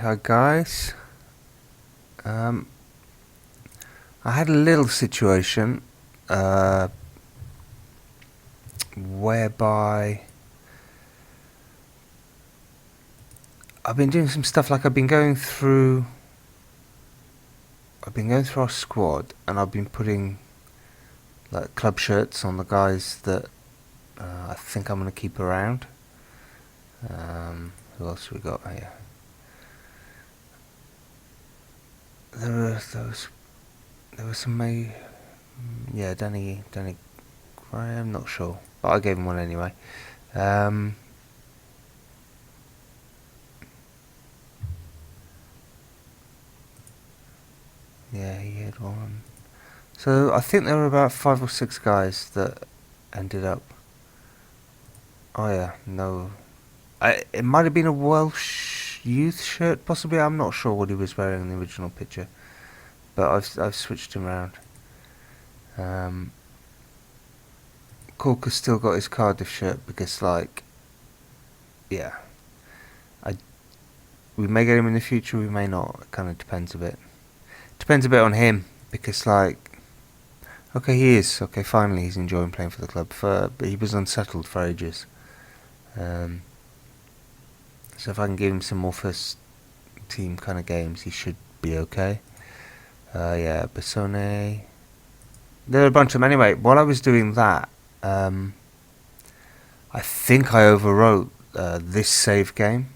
hi guys. Um, I had a little situation whereby I've been doing some stuff. Like I've been going through our squad, and I've been putting like club shirts on the guys that I think I'm gonna keep around. Who else we got here? There were those. There was some yeah, Danny. I'm not sure, but I gave him one anyway. Um, yeah, he had one. So I think there were about 5 or 6 guys that ended up. Oh yeah, no. It might have been a Welsh youth shirt, possibly. I'm not sure what he was wearing in the original picture, but I've switched him around. Corker's still got his Cardiff shirt because, like, yeah, I we may get him in the future, we may not. It kind of depends a bit. Depends a bit on him because, like, okay, he is okay. Finally, he's enjoying playing for the club. But he was unsettled for ages. Um, so if I can give him some more first team kind of games, he should be okay. Yeah, Bassone. There are a bunch of them. Anyway, while I was doing that, I think I overwrote this save game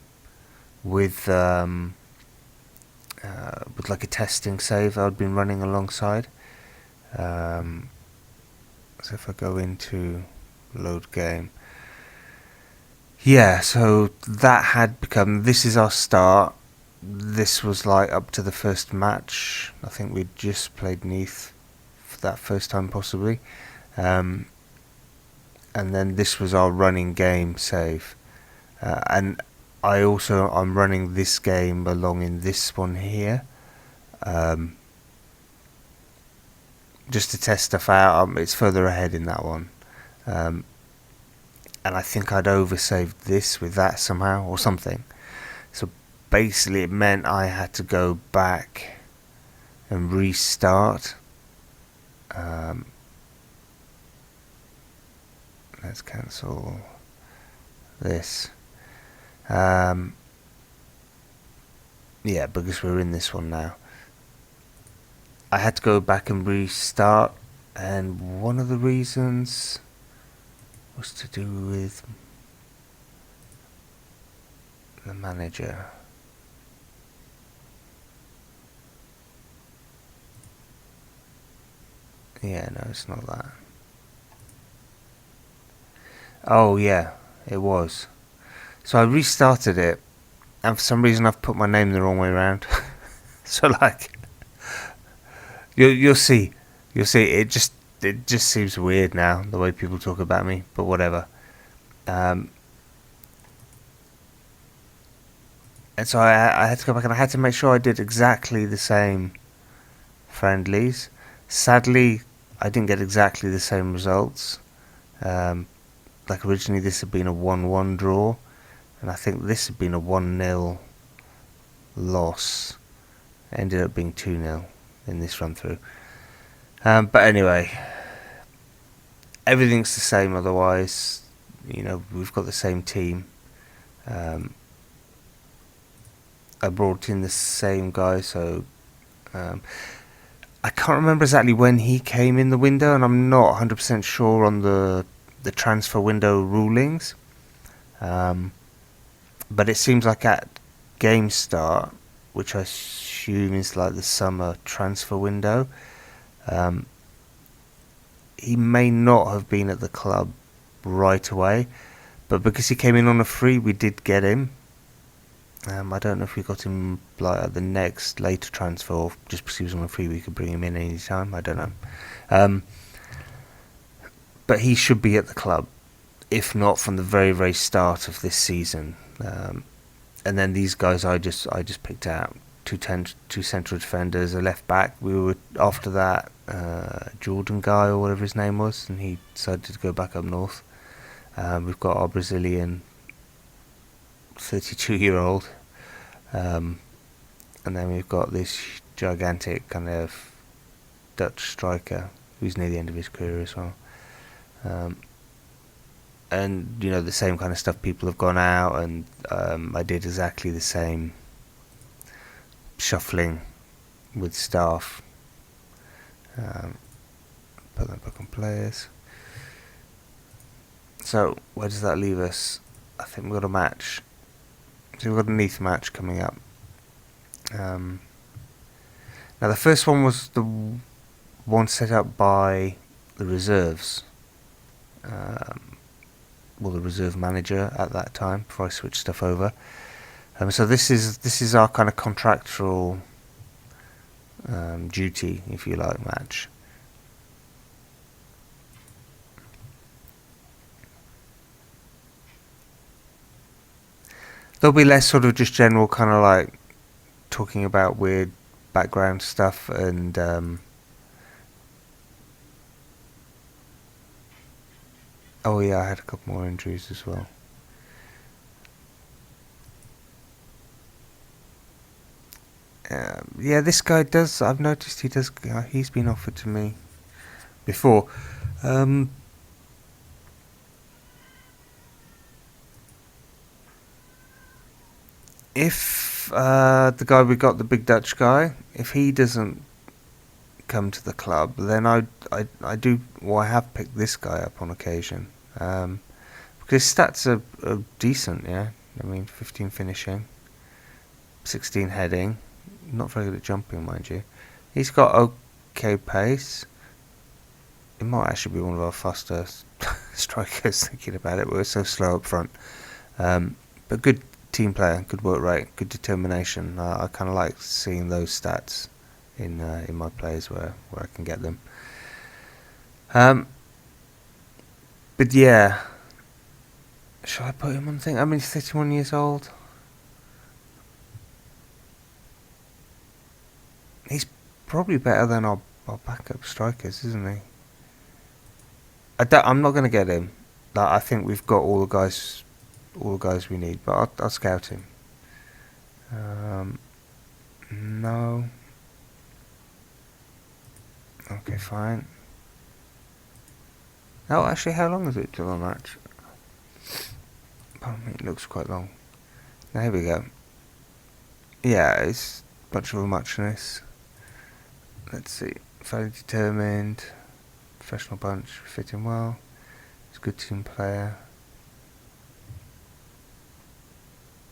with like a testing save I'd been running alongside. So if I go into load game, yeah, so that had become, this is our start. This was like up to the first match. I think we'd just played Neath for that first time possibly. And then this was our running game save. And I'm running this game along in this one here. Just to test stuff out. It's further ahead in that one. And I think I'd oversaved this with that somehow or something. So basically it meant I had to go back and restart. Let's cancel this. Yeah, because we're in this one now. I had to go back and restart, and one of the reasons was to do with the manager. Yeah, no, it's not that. Oh yeah, it was. So I restarted it, and for some reason I've put my name the wrong way around. So like, you'll see, it just seems weird now the way people talk about me, but whatever. And so I had to go back and I had to make sure I did exactly the same friendlies. Sadly, I didn't get exactly the same results. Like originally this had been a 1-1 draw, and I think this had been a 1-0 loss. It ended up being 2-0 in this run through. But anyway, everything's the same otherwise. We've got the same team. I brought in the same guy, so I can't remember exactly when he came in the window, and I'm not 100% sure on the transfer window rulings. But it seems like at game start, which I assume is like the summer transfer window, he may not have been at the club right away, but because he came in on a free, we did get him. I don't know if we got him like at the next later transfer, or just because he was on a free we could bring him in any time. I don't know. But he should be at the club, if not from the very, very start of this season. And then these guys I just picked out. Two central defenders, a left back. We were after that Jordan guy or whatever his name was, and he decided to go back up north. We've got our Brazilian 32-year-old. and then we've got this gigantic kind of Dutch striker who's near the end of his career as well. And you know, the same kind of stuff. People have gone out, and I did exactly the same shuffling with staff. Put that back on players. So where does that leave us? I think we've got a match. So we've got a Neath match coming up. Now the first one was the one set up by the reserves. Well, the reserve manager at that time before I switched stuff over. So this is our kind of contractual duty, if you like, match. There'll be less sort of just general kind of like talking about weird background stuff and oh yeah, I had a couple more injuries as well. Yeah, this guy does. I've noticed he does. He's been offered to me before. If the guy we got, the big Dutch guy, if he doesn't come to the club, then I do. Well, I have picked this guy up on occasion. Because his stats are decent, yeah. I mean, 15 finishing, 16 heading, not very good at jumping, mind you. He's got okay pace. It might actually be one of our faster strikers, thinking about it. We're so slow up front. But good team player, good work rate, good determination. I kind of like seeing those stats in my players where I can get them. But yeah, shall I put him on the thing? I mean, he's 31 years old. He's probably better than our backup strikers, isn't he? I'm not going to get him. Like, I think we've got all the guys we need, but I'll scout him. No. Okay, fine. Oh, actually, how long is it till the match? Pardon me, it looks quite long. Now, here we go. Yeah, it's a bunch of a muchness. Let's see. Fairly determined. Professional bunch. Fit in well. He's a good team player.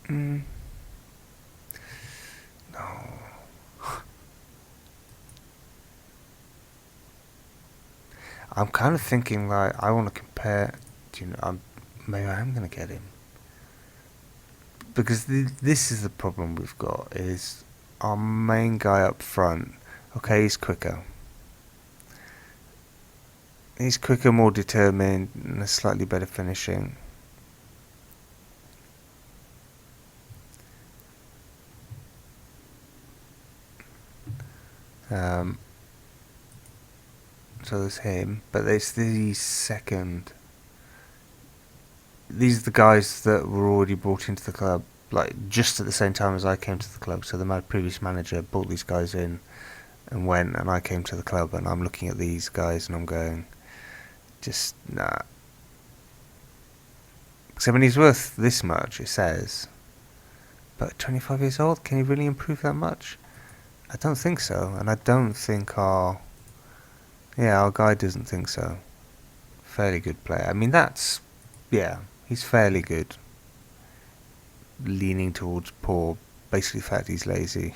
No. I'm kind of thinking, like, I want to compare. Maybe I am going to get him. Because this is the problem we've got, is our main guy up front. Okay, he's quicker. He's quicker, more determined, and a slightly better finishing. So there's him, but there's the second. These are the guys that were already brought into the club, like just at the same time as I came to the club. So the previous manager brought these guys in and went, and I came to the club, and I'm looking at these guys and I'm going, just nah. Because I mean, he's worth this much, it says, but 25 years old, can he really improve that much? I don't think so, and I don't think our guy doesn't think so. Fairly good player. I mean, he's fairly good. Leaning towards poor. Basically, the fact he's lazy.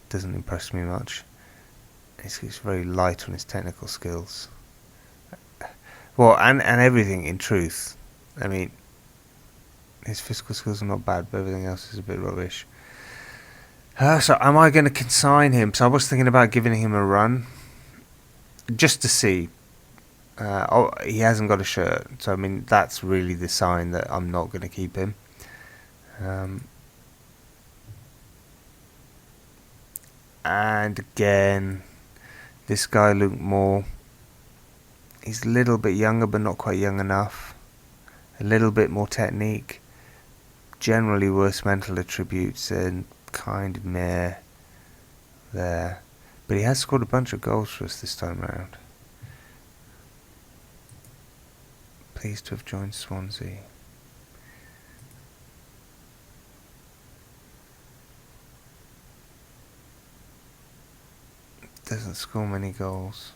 Doesn't impress me much. He's very light on his technical skills. Well, and everything, in truth. I mean, his physical skills are not bad, but everything else is a bit rubbish. So am I going to consign him? So I was thinking about giving him a run, just to see. He hasn't got a shirt, so I mean that's really the sign that I'm not going to keep him. And again, this guy Luke Moore. He's a little bit younger, but not quite young enough. A little bit more technique. generally worse mental attributes and kind of meh there. But he has scored a bunch of goals for us this time round. Pleased to have joined Swansea. Doesn't score many goals.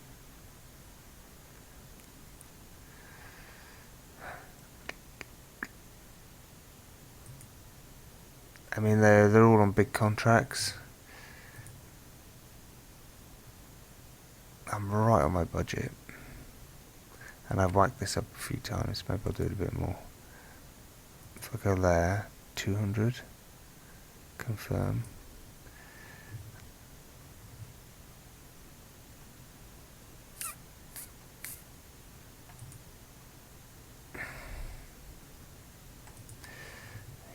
I mean, they're all on big contracts. I'm right on my budget. And I've whacked this up a few times. Maybe I'll do it a bit more. If I go there, 200. Confirm.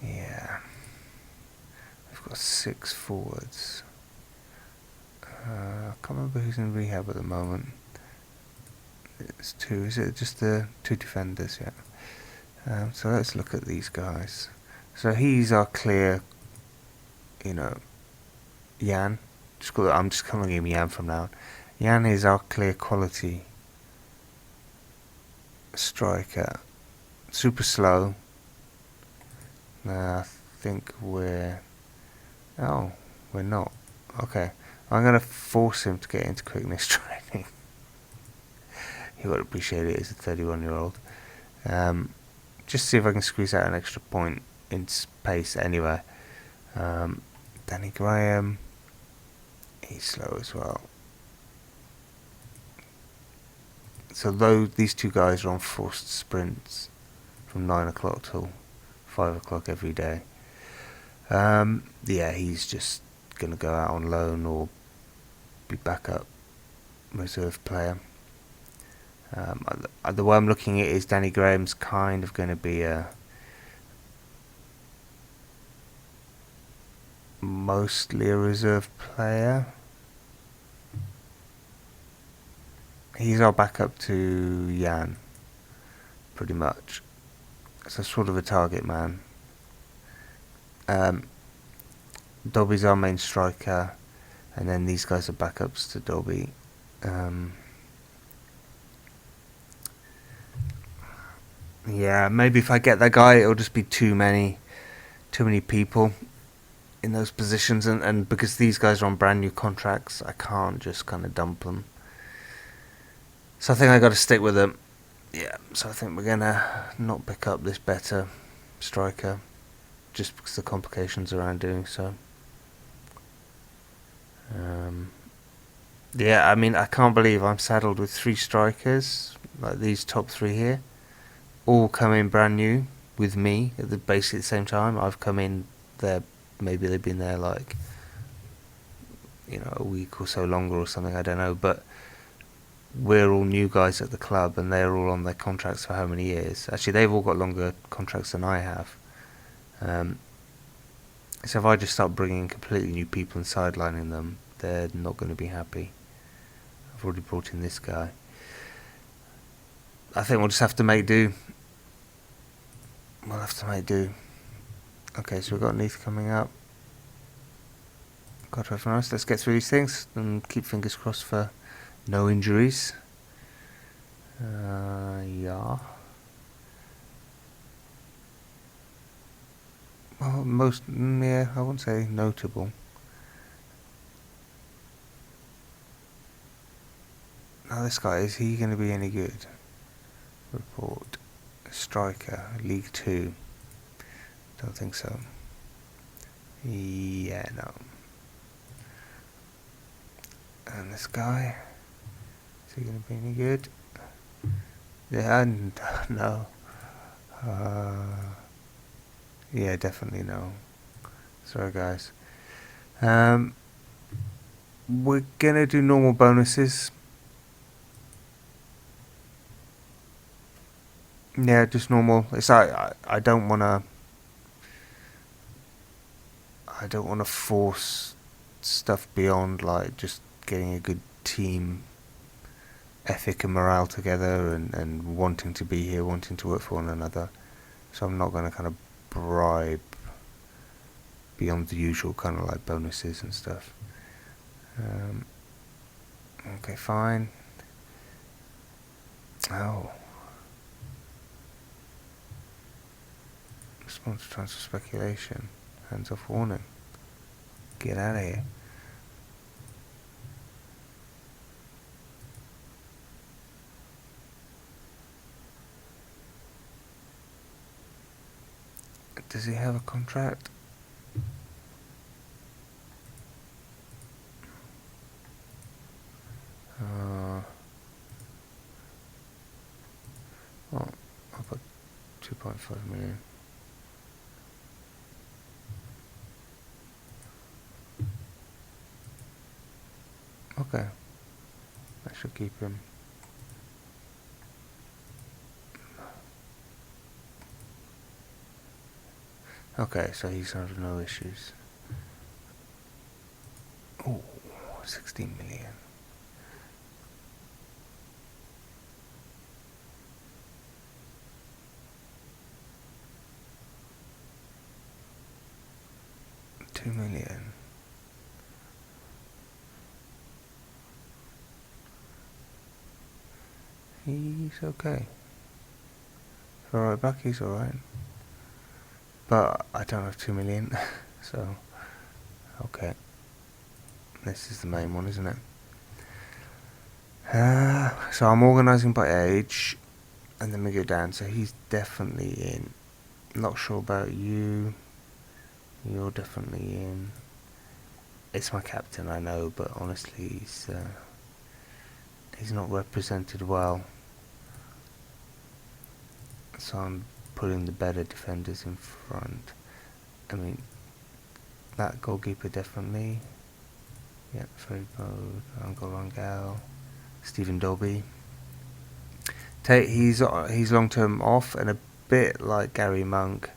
Yeah. We've got 6 forwards. I can't remember who's in rehab at the moment. It's 2. Is it just the 2 defenders? Yeah. So let's look at these guys. So he's our clear, Jan. I'm just calling him Jan from now on. Jan is our clear quality striker. Super slow. I think we're... Oh, we're not. Okay. I'm going to force him to get into quickness training. He would appreciate it as a 31-year-old. Just see if I can squeeze out an extra point in pace anyway. Danny Graham, he's slow as well. So these 2 guys are on forced sprints from 9 o'clock till 5 o'clock every day. Yeah, he's just going to go out on loan or be backup reserve player. The way I'm looking at it is Danny Graham's kind of going to be mostly a reserve player. He's our backup to Jan, pretty much. So sort of a target man. Dobby's our main striker, and then these guys are backups to Dobby. Yeah, maybe if I get that guy, it'll just be too many people in those positions, and because these guys are on brand new contracts, I can't just kind of dump them. So I think I got to stick with them. Yeah, so I think we're gonna not pick up this better striker, just because of the complications around doing so. Yeah, I mean, I can't believe I'm saddled with 3 strikers, like these top 3 here, all come in brand new with me at basically the same time. I've come in there, maybe they've been there like, a week or so longer or something, I don't know, but we're all new guys at the club and they're all on their contracts for how many years. Actually, they've all got longer contracts than I have. So if I just start bringing completely new people and sidelining them, they're not going to be happy. I've already brought in this guy. I think we'll just have to make do. We'll have to make do. Okay, so we've got Neath coming up. God, everyone else, let's get through these things and keep fingers crossed for no injuries. Yeah. Well, I wouldn't say notable. Now this guy, is he going to be any good? Report. Striker, League 2. Don't think so. Yeah, no. And this guy, is he going to be any good? Yeah, no. Yeah, definitely no. Sorry, guys. We're gonna do normal bonuses. Yeah, just normal. It's like I don't wanna force stuff beyond like just getting a good team ethic and morale together and wanting to be here, wanting to work for one another. So I'm not going to kind of bribe beyond the usual kind of like bonuses and stuff. Okay, fine. Oh. Response to transfer speculation. Hands off warning. Get out of here. Does he have a contract? Well, I'll put 2.5 million. Okay. That should keep him. Okay, so he's under no issues. Oh, 16 million. $2 million. He's okay. For right back, he's alright. But I don't have 2 million, so okay. This is the main one, isn't it? So I'm organising by age, and then we go down. So he's definitely in. Not sure about you. You're definitely in. It's my captain, I know, but honestly, he's not represented well. So I'm putting the better defenders in front. I mean, that goalkeeper definitely. Yeah, Fred Bode, Uncle Rangel, Stephen Dobby. He's long term off, and a bit like Gary Monk.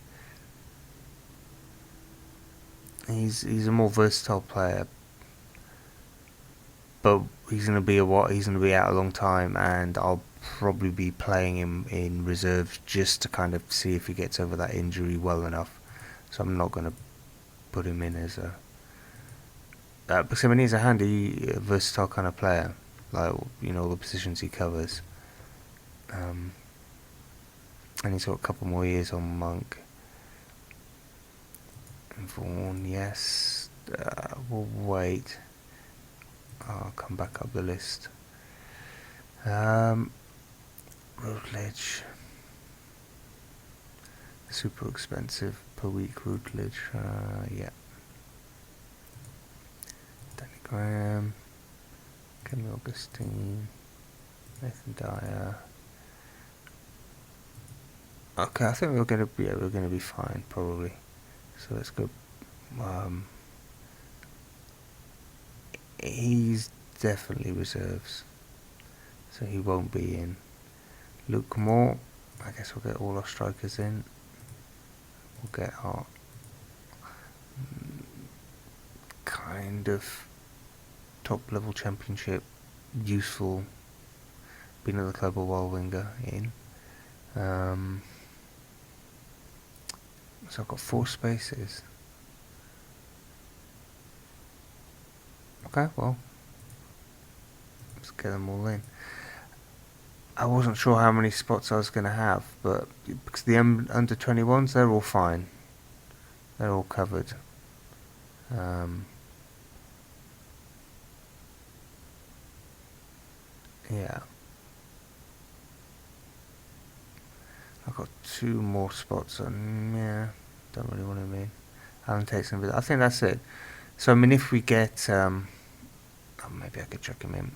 He's a more versatile player, but he's gonna be out a long time, and I'll probably be playing him in reserves just to kind of see if he gets over that injury well enough. So I'm not gonna put him in as a because I mean he's a handy, versatile kind of player, like the positions he covers. And he's got a couple more years on Monk. And Vaughan, yes. We'll wait. I'll come back up the list. Routledge. Super expensive per week, Routledge. Yeah. Danny Graham. Kevin Augustine. Nathan Dyer. Okay, I think we're gonna be fine probably. So let's go. He's definitely reserves, so he won't be in. Luke Moore. I guess we'll get all our strikers in. We'll get our kind of top level championship useful, been at the club a while winger in. So I've got 4 spaces. Okay, well, let's get them all in. I wasn't sure how many spots I was going to have, but because the under 21s, they're all fine. They're all covered. Yeah. I've got 2 more spots on. Yeah, don't really want to mean. Alan takes them, but I think that's it. So I mean, if we get, maybe I could chuck him in.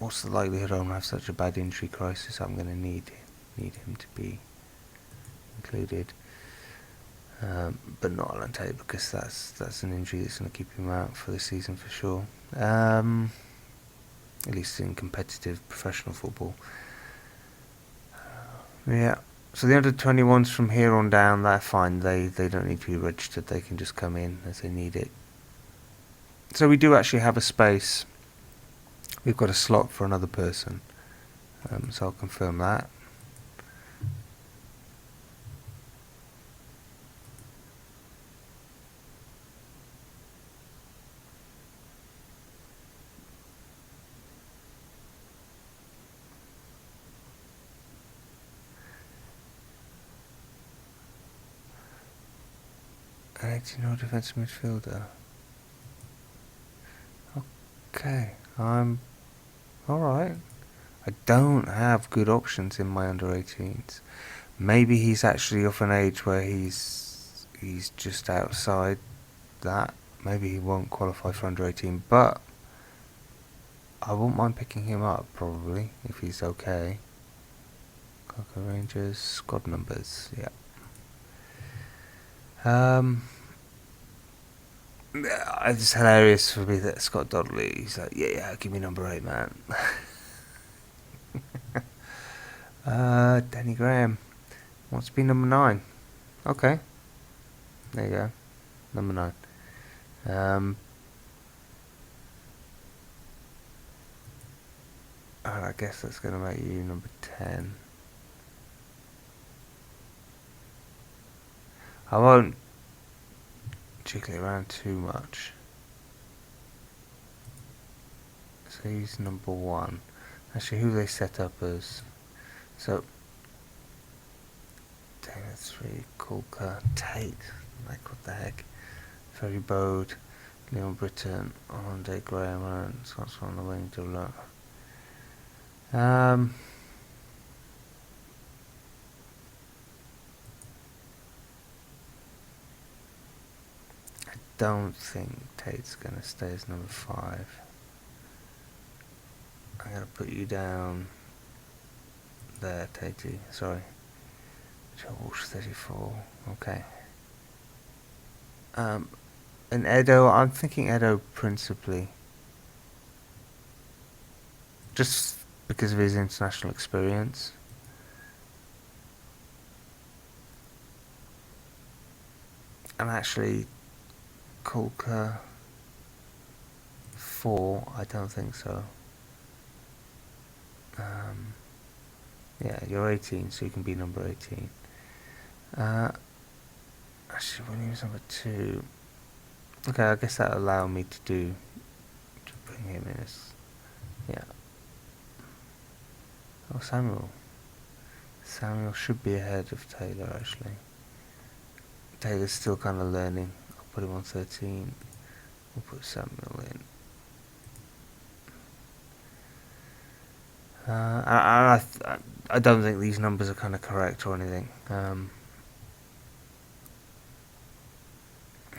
What's the likelihood I won't have such a bad injury crisis? I'm going to need him to be included, but not Alan Tate, because that's an injury that's going to keep him out for the season for sure. At least in competitive professional football. Yeah. So the under 21s from here on down, they're fine. They don't need to be registered. They can just come in as they need it. So we do actually have a space. We've got a slot for another person. So I'll confirm that. An 18-year-old defensive midfielder. Okay, I'm alright. I don't have good options in my under 18s. Maybe he's actually of an age where he's just outside that. Maybe he won't qualify for under 18, but I won't mind picking him up probably if he's okay. Cocker Rangers squad numbers, yeah. It's hilarious for me that Scott Dodley, he's like, yeah, give me number 8, man. Danny Graham wants to be number 9. Okay, there you go, number 9. And I guess that's going to make you number 10. I won't jiggle it around too much. So he's number 1. Actually, who they set up as? So, Taylor 3, Kulka, Tate, like what the heck? Ferry Bode, Leon Britton, Andre Graham, and Scott's on the wing to look. I don't think Tate's going to stay as number 5. I'm going to put you down there, Tatey. Sorry. Joe Walsh, 34. Okay. And Edo, I'm thinking Edo principally. Just because of his international experience. And actually, Kulka 4, I don't think so. Yeah, you're 18, so you can be number 18. Actually, when he was number 2, okay, I guess that'll allow me to bring him in as, yeah. Oh, Samuel should be ahead of Taylor, actually. Taylor's still kind of learning. I'll put him on 13. We'll put Samuel in. I don't think these numbers are kind of correct or anything.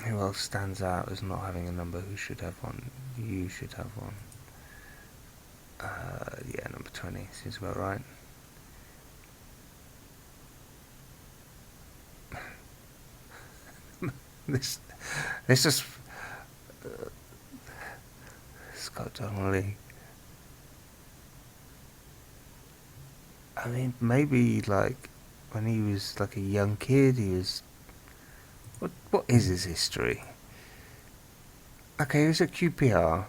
Who else stands out as not having a number? Who should have one? You should have one. Yeah, number 20 seems about right. This just Scott Donnelly. I mean, maybe like when he was like a young kid, he was. What is his history? Okay, he was at QPR.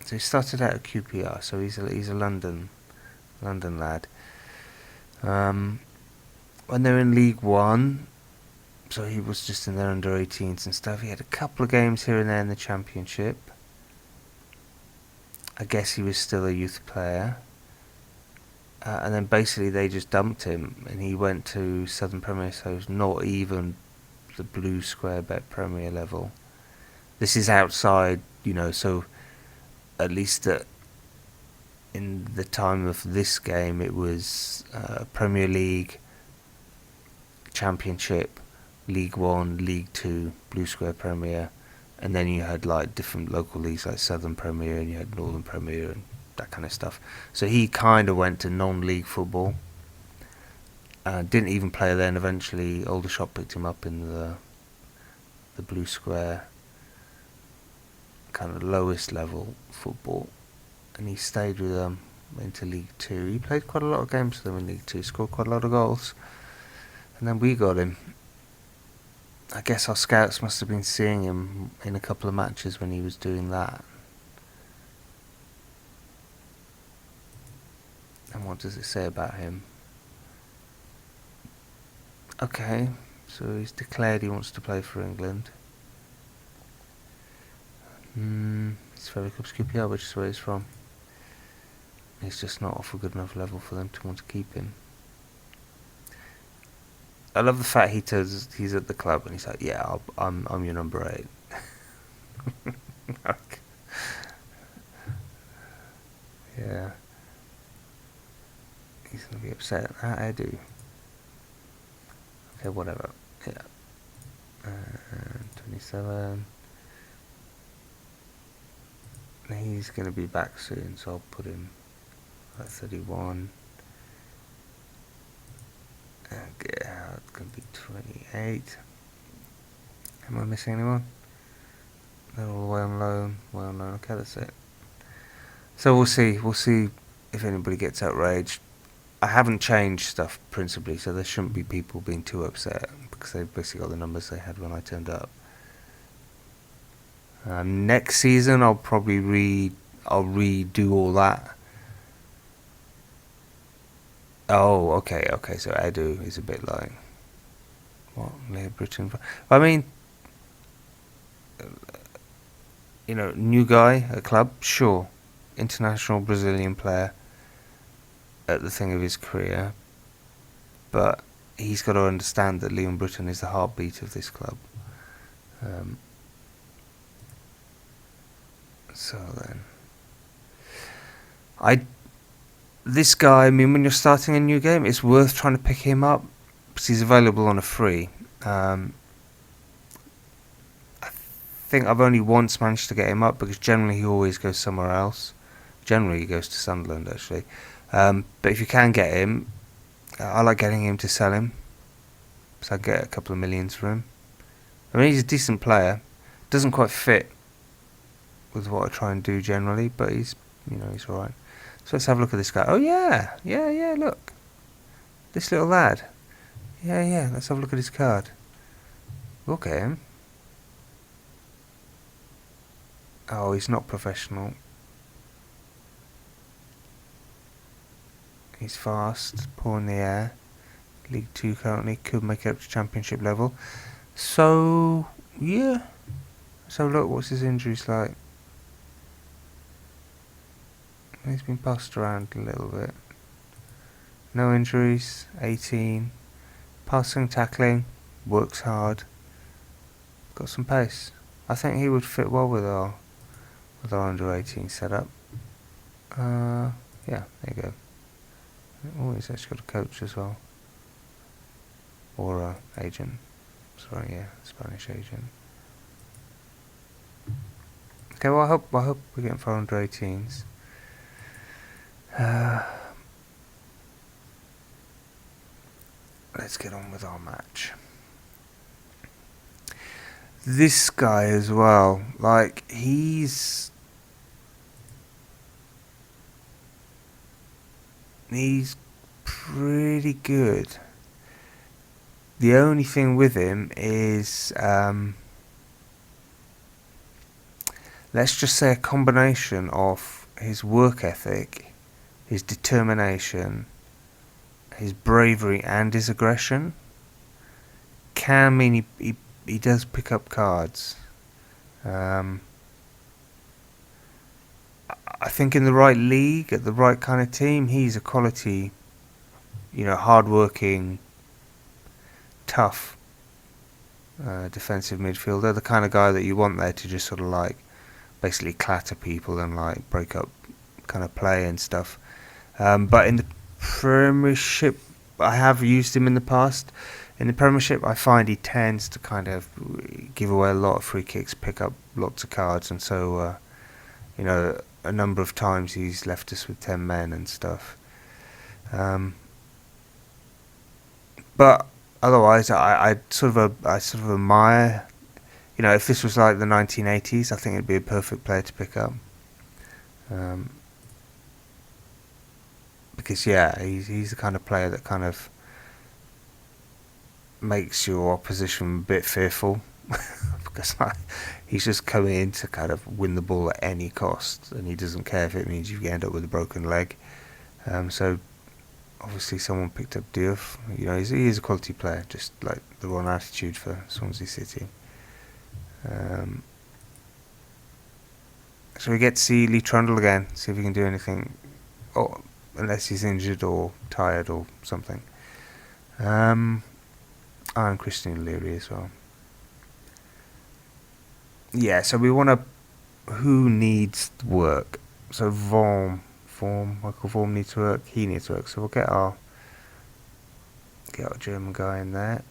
So he started out at QPR. So he's a London lad. When they were in League One, so he was just in their under 18s and stuff. He had a couple of games here and there in the Championship. I guess he was still a youth player. And then basically they just dumped him and he went to Southern Premier, so it's not even the blue square bet Premier level. This is outside, so at least in the time of this game it was Premier League, Championship, League 1, League 2, Blue Square Premier, and then you had like different local leagues like Southern Premier and you had Northern Premier and that kind of stuff. So he kind of went to non-league football. Didn't even play then. Eventually, Aldershot picked him up in the Blue Square kind of lowest level football, and he stayed with them into League 2. He played quite a lot of games for them in League 2, scored quite a lot of goals, and then we got him. I guess our scouts must have been seeing him in a couple of matches when he was doing that. And what does it say about him? Okay, so he's declared he wants to play for England. It's very close to QPR, which is where he's from. He's just not off a good enough level for them to want to keep him. I love the fact he's at the club and he's like, yeah, I'm your number 8. Okay. Yeah. He's gonna be upset. I do. Okay, whatever. Yeah. 27. He's gonna be back soon, so I'll put him at 31. Okay, it's gonna be 28. Am I missing anyone? They're all way on loan. Way on loan. Okay, that's it. So we'll see. We'll see if anybody gets outraged. I haven't changed stuff principally, so there shouldn't be people being too upset because they've basically got the numbers they had when I turned up. Next season, I'll probably I'll redo all that. Oh, okay. So Edu is a bit like what Leah Britain. I mean, new guy at club, sure, international Brazilian player at the thing of his career, but he's got to understand that Leon Britton is the heartbeat of this club. So then, this guy, I mean, when you're starting a new game, it's worth trying to pick him up because he's available on a free. I think I've only once managed to get him up because generally he always goes somewhere else. Generally he goes to Sunderland, actually. But if you can get him, I like getting him to sell him, so I get a couple of millions for him. I mean, he's a decent player. Doesn't quite fit with what I try and do generally, but he's alright. So let's have a look at this guy. Oh yeah, look. This little lad. Yeah, let's have a look at his card. Look at him. Oh, he's not professional. He's fast, poor in the air. League 2 currently, could make it up to Championship level. So, yeah. So look, what's his injuries like? He's been passed around a little bit. No injuries, 18. Passing, tackling, works hard. Got some pace. I think he would fit well with our under 18 setup. Yeah, there you go. Oh, he's actually got a coach as well. Or a agent. Sorry, yeah, Spanish agent. Okay, well I hope we're getting for under 18s. Let's get on with our match. This guy as well, like he's pretty good. The only thing with him is, let's just say a combination of his work ethic, his determination, his bravery and his aggression can mean he does pick up cards. I think in the right league, at the right kind of team, he's a quality, hard-working, tough defensive midfielder. The kind of guy that you want there to just sort of like basically clatter people and like break up kind of play and stuff. But in the Premiership, I have used him in the past. In the Premiership, I find he tends to kind of give away a lot of free kicks, pick up lots of cards, and so, a number of times he's left us with 10 men and stuff. But otherwise, I sort of admire. If this was like the 1980s, I think it'd be a perfect player to pick up. Because he's the kind of player that kind of makes your opposition a bit fearful. Because he's just coming in to kind of win the ball at any cost, and he doesn't care if it means you end up with a broken leg. So obviously someone picked up Diouf. He is a quality player, just like the wrong attitude for Swansea City. So we get to see Lee Trundle again, see if he can do anything, unless he's injured or tired or something. and Christian Leary as well. Yeah, so we want to... Who needs work? So Michael Vorm needs work, he needs work. So we'll get our German guy in there.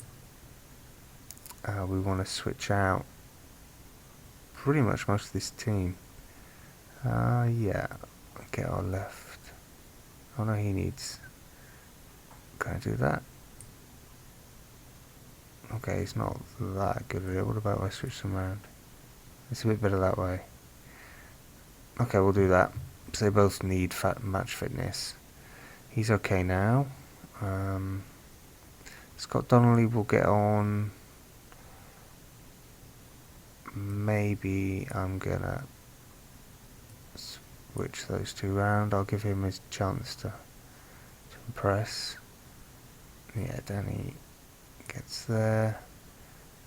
We want to switch out pretty much most of this team. Yeah, get our left. Oh no, he needs... Can I do that? Okay, he's not that good at it. What about if I switch them around? It's a bit better that way. Okay, we'll do that. So they both need match fitness. He's okay now. Scott Donnelly will get on. Maybe I'm gonna switch those two round. I'll give him his chance to impress. Yeah, Danny gets there.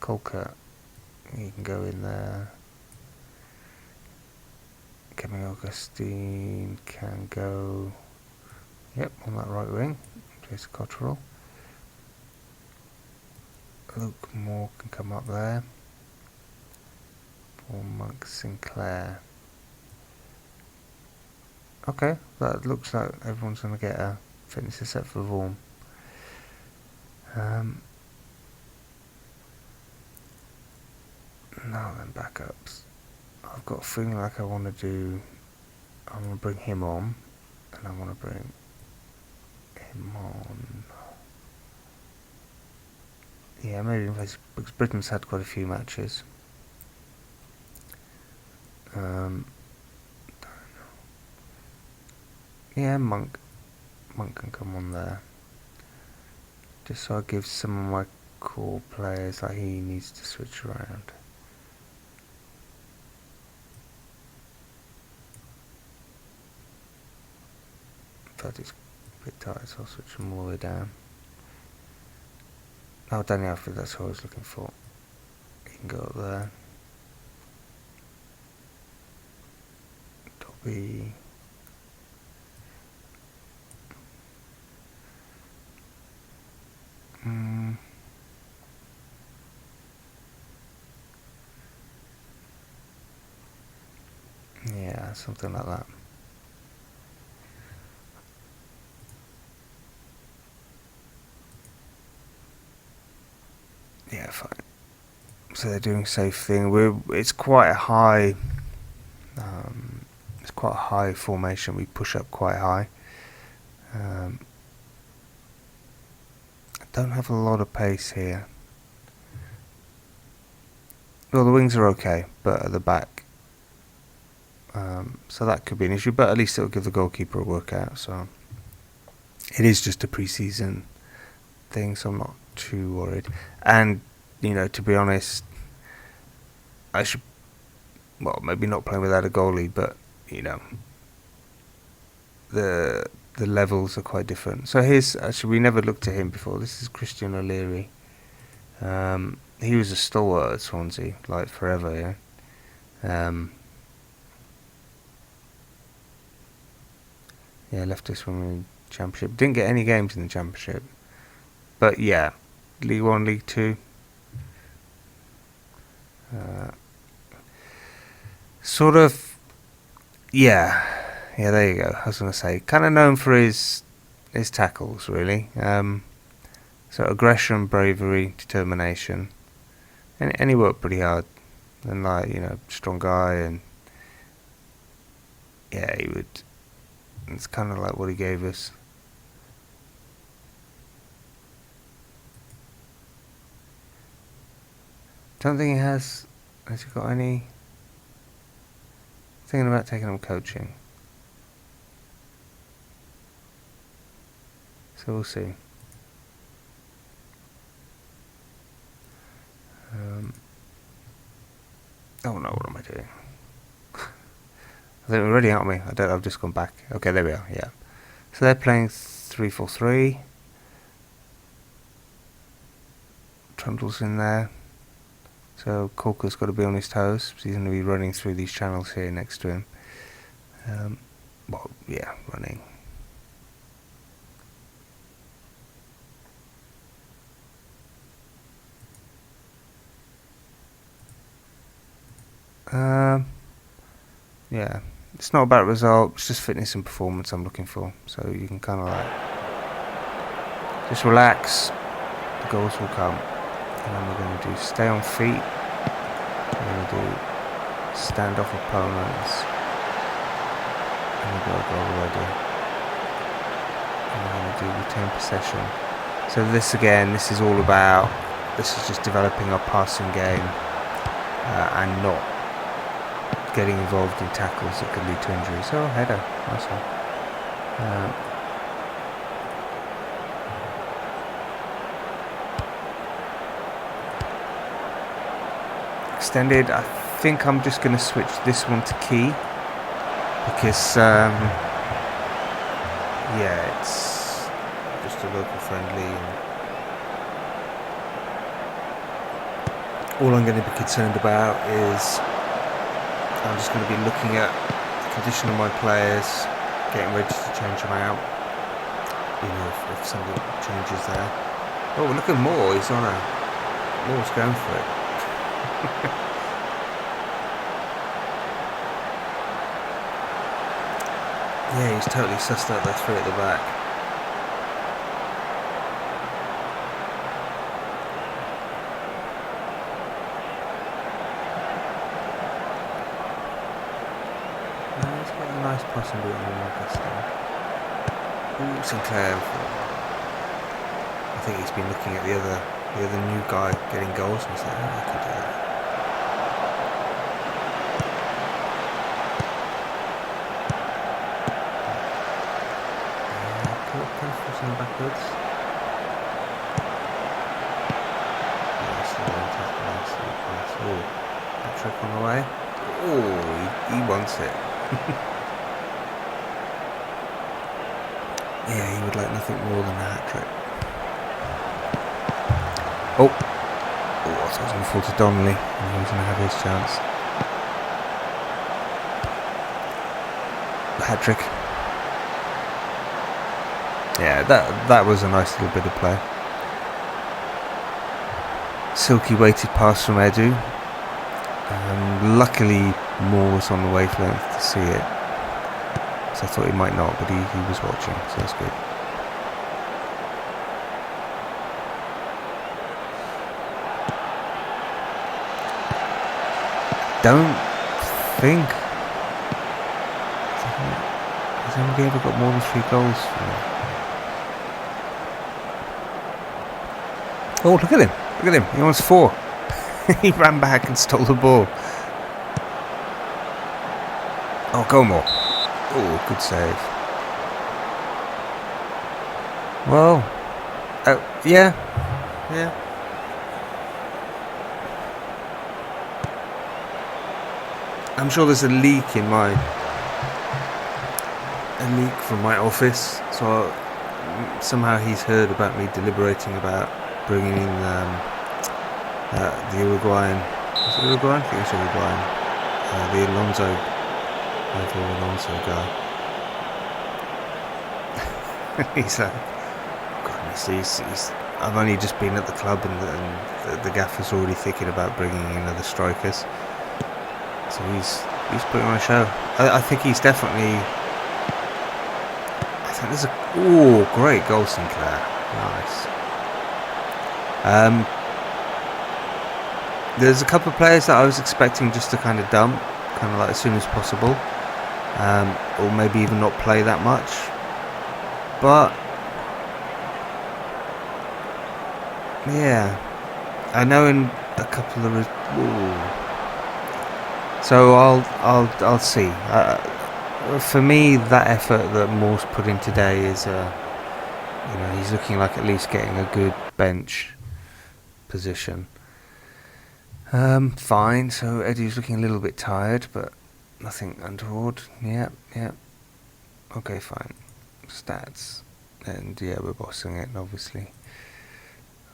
Colker, he can go in there. Kevin Augustine can go, yep, on that right wing. Jason Cottrell. Luke Moore can come up there. Paul Monk Sinclair. Okay, that looks like everyone's going to get a fitness except for Vaughan. Now then, backups. I've got a feeling like I want to bring him on, and I want to bring him on. Yeah, maybe because Britain's had quite a few matches. Yeah, Monk can come on there. Just so I give some of my core players that he needs to switch around. That is a bit tight, so I'll switch them all the way down. Oh, Danny Alfred, that's who I was looking for. He can go up there. Dobby. Yeah, something like that. Yeah, fine. So they're doing safe thing. It's quite a high. It's quite a high formation. We push up quite high. I don't have a lot of pace here. Well, the wings are okay, but at the back. So that could be an issue, but at least it'll give the goalkeeper a workout. So it is just a pre-season thing, so I'm not too worried. And to be honest, I should, well, maybe not playing without a goalie, but the levels are quite different. So here's, actually, we never looked at him before. This is Christian O'Leary. He was a stalwart at Swansea, like forever, yeah. Yeah, left us when we were in Championship. Didn't get any games in the Championship. But yeah, League 1, League 2. Sort of, yeah, there you go. I was going to say, kind of known for his tackles, really. So aggression, bravery, determination. And he worked pretty hard. And strong guy, and yeah, he would... It's kind of like what he gave us. Don't think he has. Has he got any? Thinking about taking him coaching. So we'll see. Oh no, what am I doing? I think we're ready, aren't we? I've just gone back. Okay, there we are, yeah. So they're playing 3-4-3. Trundle's in there. So Corker's got to be on his toes. So he's going to be running through these channels here next to him. Well, yeah, running. Yeah, it's not about result, it's just fitness and performance I'm looking for. So you can kind of like just relax, the goals will come. And then we're going to do stay on feet, we're going to do stand off opponents, and we've got a goal already. And we're going to do retain possession. So this again, this is all about, this is just developing our passing game and not getting involved in tackles that could lead to injuries. Oh, header, nice one. Extended, I think I'm just going to switch this one to key because yeah, it's just a local friendly and all I'm going to be concerned about is I'm just going to be looking at the condition of my players, getting ready to change them out, you know, if something changes there. Oh, look at Moore, he's on a, Moore's going for it. Yeah, he's totally sussed out that three at the back. No, he's got a nice passing boot on Marcus there. Ooh, Sinclair. I think he's been looking at the other new guy getting goals and he's like, oh, I could do that. Backwards. Oh, that trick on the way. Oh, he wants it. Yeah, he would like nothing more than a hat trick. Oh, I thought it was going to fall to Donnelly, and he was going to have his chance. Hat trick. Yeah, that was a nice little bit of play. Silky weighted pass from Edu. Luckily, Moore was on the wavelength to see it. So I thought he might not, but he was watching, so that's good. Don't think has anybody ever got more than 3 goals from it? Oh, look at him. Look at him. He wants 4. He ran back and stole the ball. Oh, go more. Oh, good save. Well, yeah. I'm sure there's a leak from my office. So somehow he's heard about me deliberating about bringing in the Uruguayan. Is it Uruguayan? I think it's Uruguayan. The Alonso guy. He's like, goodness, he's. I've only just been at the club, and the gaffer's already thinking about bringing in other strikers. So he's putting on a show. I think he's definitely. I think there's a great goal, Sinclair. Nice. There's a couple of players that I was expecting just to kind of dump, kind of like as soon as possible, or maybe even not play that much. But yeah, I know in a couple of. So I'll see. For me, that effort that Moore's put in today is, he's looking like at least getting a good bench position. Fine. So Eddie's looking a little bit tired, but nothing untoward. Yeah. Okay, fine. Stats, and yeah, we're bossing it, obviously.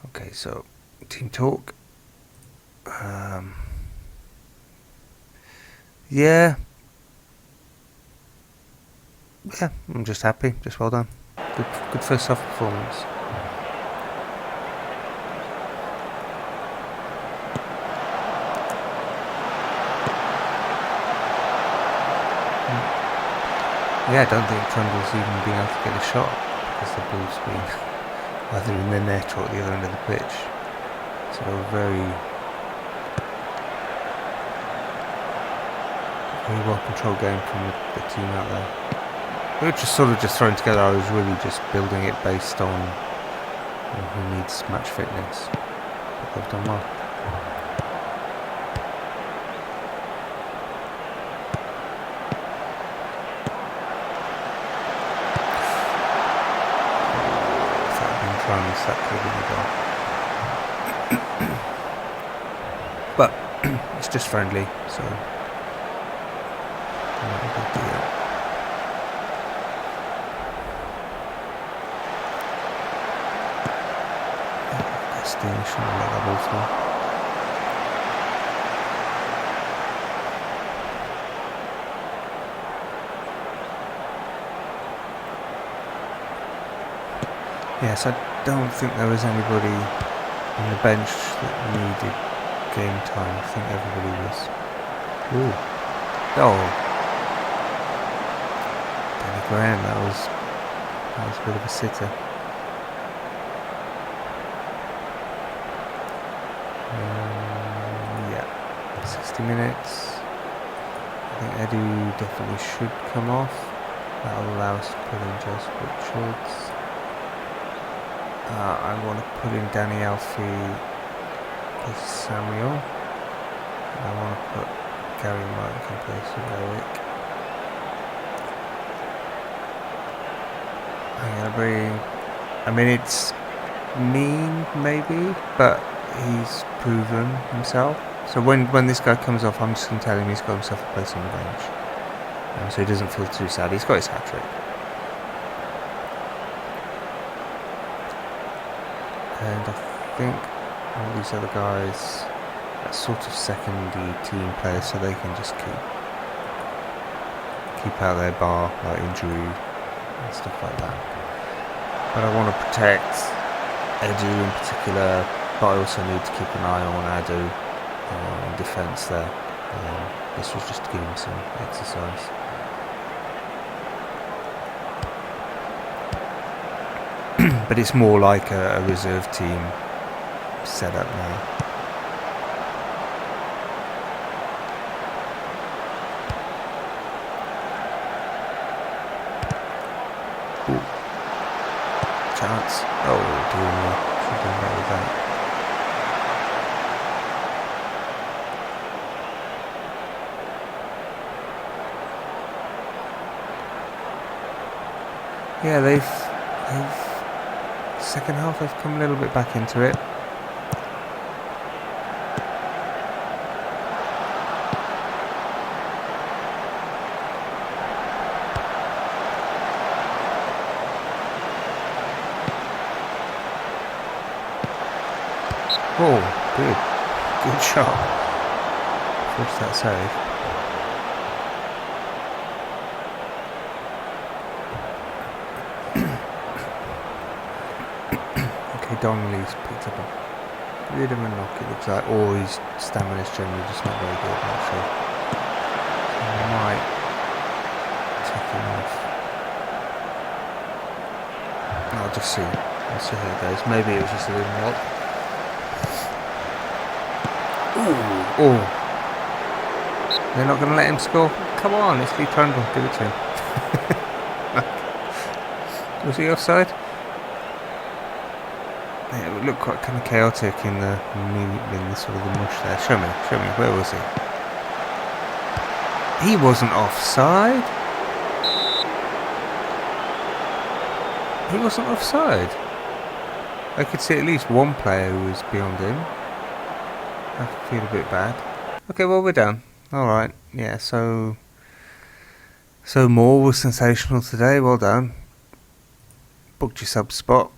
Okay, so team talk. Yeah, I'm just happy. Just well done. Good first half performance. Yeah, I don't think Trundle's even been able to get a shot because the ball's been either in the net or at the other end of the pitch. So very well controlled game from the team out there. We were just sort of just thrown together. I was really just building it based on who needs match fitness. But they've done well. That could have been a goal. But it's just friendly, so not a big deal. Steam shouldn't let that ball through. Yes, I don't think there was anybody on the bench that needed game time. I think everybody was. Ooh. Oh. Danny Graham, that was a bit of a sitter. Yeah. 60 minutes. I think Edu definitely should come off. That'll allow us to put in Joseph Richards. I want to put in Danny Alfie with Samuel. And I want to put Gary Mike in place of Eric. I'm going to bring... I mean, it's mean, maybe, but he's proven himself. So when this guy comes off, I'm just going to tell him he's got himself a place on the bench. So he doesn't feel too sad. He's got his hat-trick. And I think all these other guys are sort of secondary team players, so they can just keep out their bar, like injury and stuff like that. But I want to protect Edu in particular, but I also need to keep an eye on Adu in defence there. This was just to give him some exercise. But it's more like a reserve team setup now. Ooh. Chance. Oh, doing well. Should have done better with that. Yeah, they've second half they've come a little bit back into it. Oh, good shot. Forced that save. Donnelly's picked up a bit of a knock, it looks like, or his stamina's generally just not very good, I'm not sure. So I might take him off. I'll just see. Let's see how it goes. Maybe it was just a little knock. Ooh! Oh! They're not going to let him score? Come on, it's Lee Trundle, give it to him. Was he offside? Yeah, it would look quite kind of chaotic in the sort of the mush there. Show me, where was he? He wasn't offside. He wasn't offside. I could see at least one player who was beyond him. I feel a bit bad. Okay, well, we're done. Alright, yeah, so Moore was sensational today, well done. Booked your sub spot,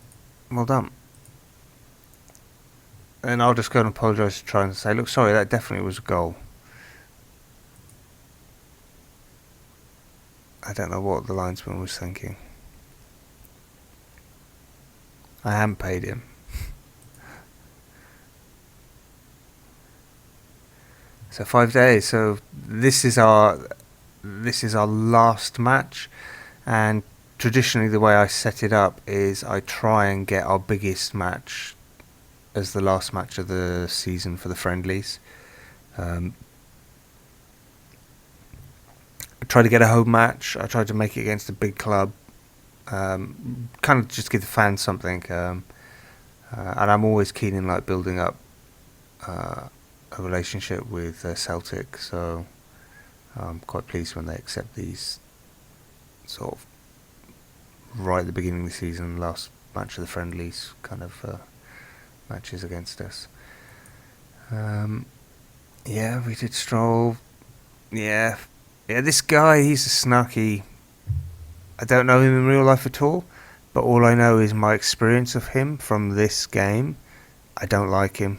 well done. And I'll just go and apologise to try and say, look, sorry, that definitely was a goal. I don't know what the linesman was thinking. I haven't paid him. So 5 days. So this is our last match. And traditionally the way I set it up is I try and get our biggest match as the last match of the season for the friendlies. I try to get a home match. I try to make it against a big club. Kind of just give the fans something. And I'm always keen in like building up a relationship with Celtic, so I'm quite pleased when they accept these sort of right at the beginning of the season, last match of the friendlies kind of matches against us. Yeah, we did Stroll. Yeah, this guy, he's a snarky. I don't know him in real life at all, but all I know is my experience of him from this game. I don't like him.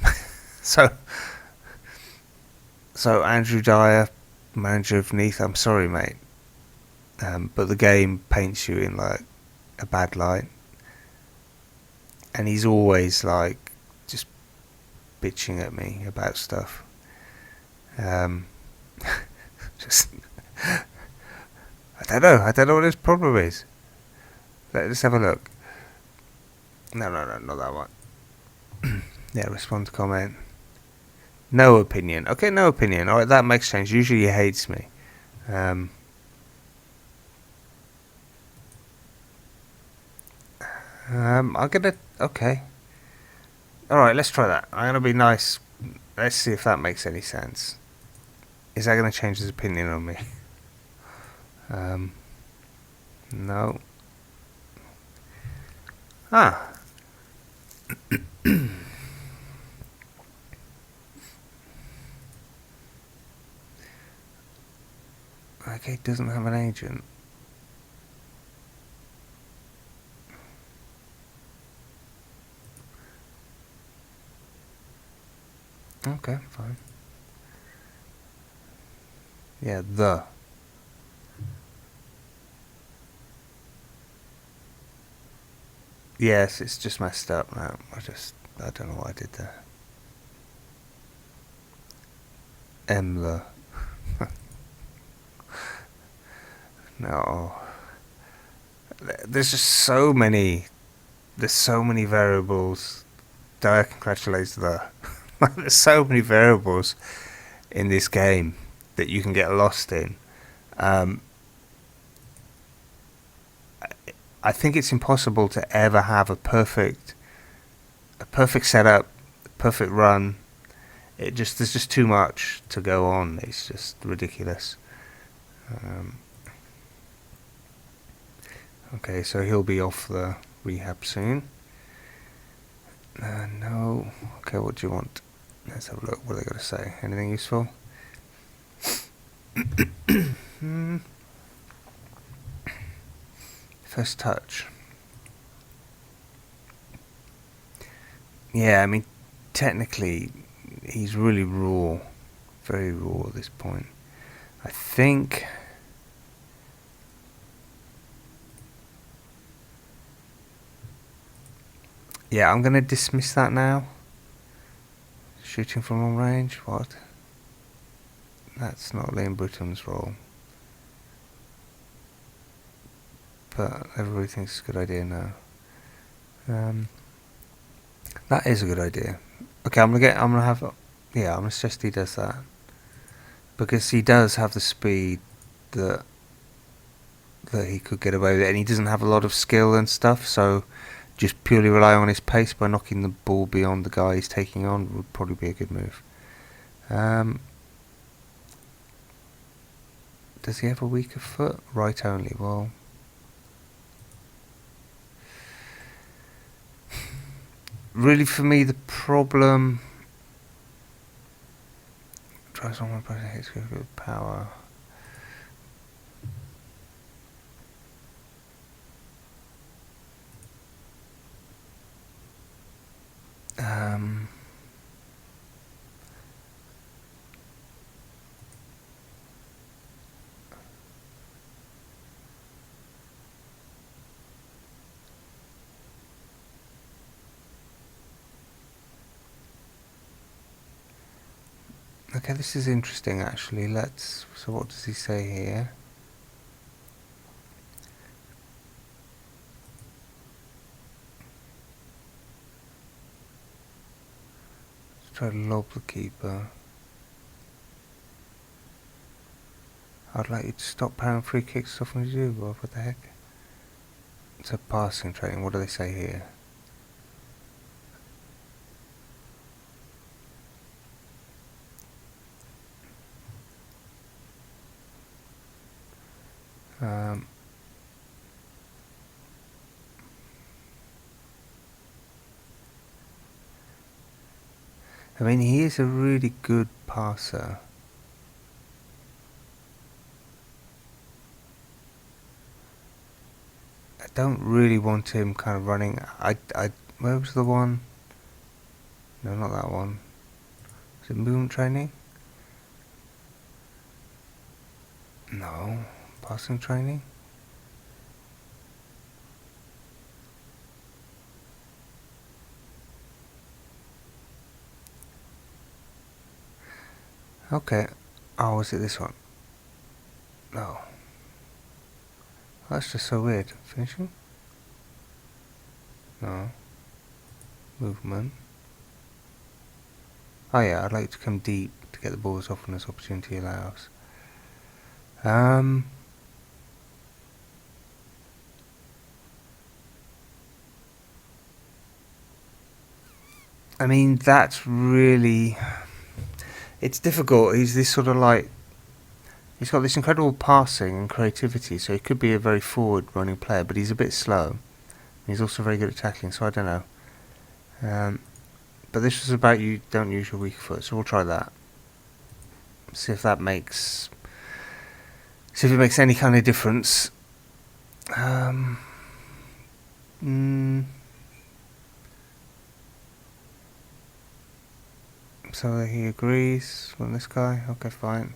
so Andrew Dyer, manager of Neath, I'm sorry, mate. But the game paints you in like a bad light, and he's always like just bitching at me about stuff. Just I don't know what his problem is. Let's have a look. No, not that one. Yeah, respond to comment. No opinion. Okay, no opinion. Alright, that makes sense. Usually he hates me. I'm gonna... Okay. Alright, let's try that. I'm gonna be nice. Let's see if that makes any sense. Is that gonna change his opinion on me? No. Ah. Okay, doesn't have an agent. Okay, fine. Yeah, the. Yes, it's just messed up now. I don't know what I did there. Emler. No. There's just so many. There's so many variables. Dyer congratulates the. There's so many variables in this game that you can get lost in. I think it's impossible to ever have a perfect setup, perfect run. There's just too much to go on. It's just ridiculous. Okay, so he'll be off the rehab soon. No. Okay, what do you want? Let's have a look. What are they going to say? Anything useful? First touch. Yeah, I mean, technically, he's really raw. Very raw at this point. I think... Yeah, I'm going to dismiss that now. Shooting from long range? What? That's not Liam Britton's role. But everybody thinks it's a good idea now. That is a good idea. Okay, I'm gonna suggest he does that. Because he does have the speed that he could get away with it, and he doesn't have a lot of skill and stuff, so just purely rely on his pace by knocking the ball beyond the guy he's taking on would probably be a good move. Does he have a weaker foot? Right only. Well, really for me the problem... Tries on one person hits with power. Okay, this is interesting actually. So what does he say here? try to lob the keeper. I'd like you to stop powering free kicks as often as you do, Bob. What the heck? It's a passing training. What do they say here? I mean, he is a really good passer. I don't really want him kind of running. Where was the one? No, not that one. Is it movement training? No. Passing training? Okay. Oh, was it this one? No. That's just so weird. Finishing? No. Movement. Oh yeah, I'd like to come deep to get the ball as often as opportunity allows. I mean, that's really... It's difficult. He's this sort of like... He's got this incredible passing and creativity, so he could be a very forward-running player, but he's a bit slow. He's also very good at tackling, so I don't know. But this was about you don't use your weak foot, so we'll try that. See if that makes... See if it makes any kind of difference. So he agrees on this guy. Okay, fine.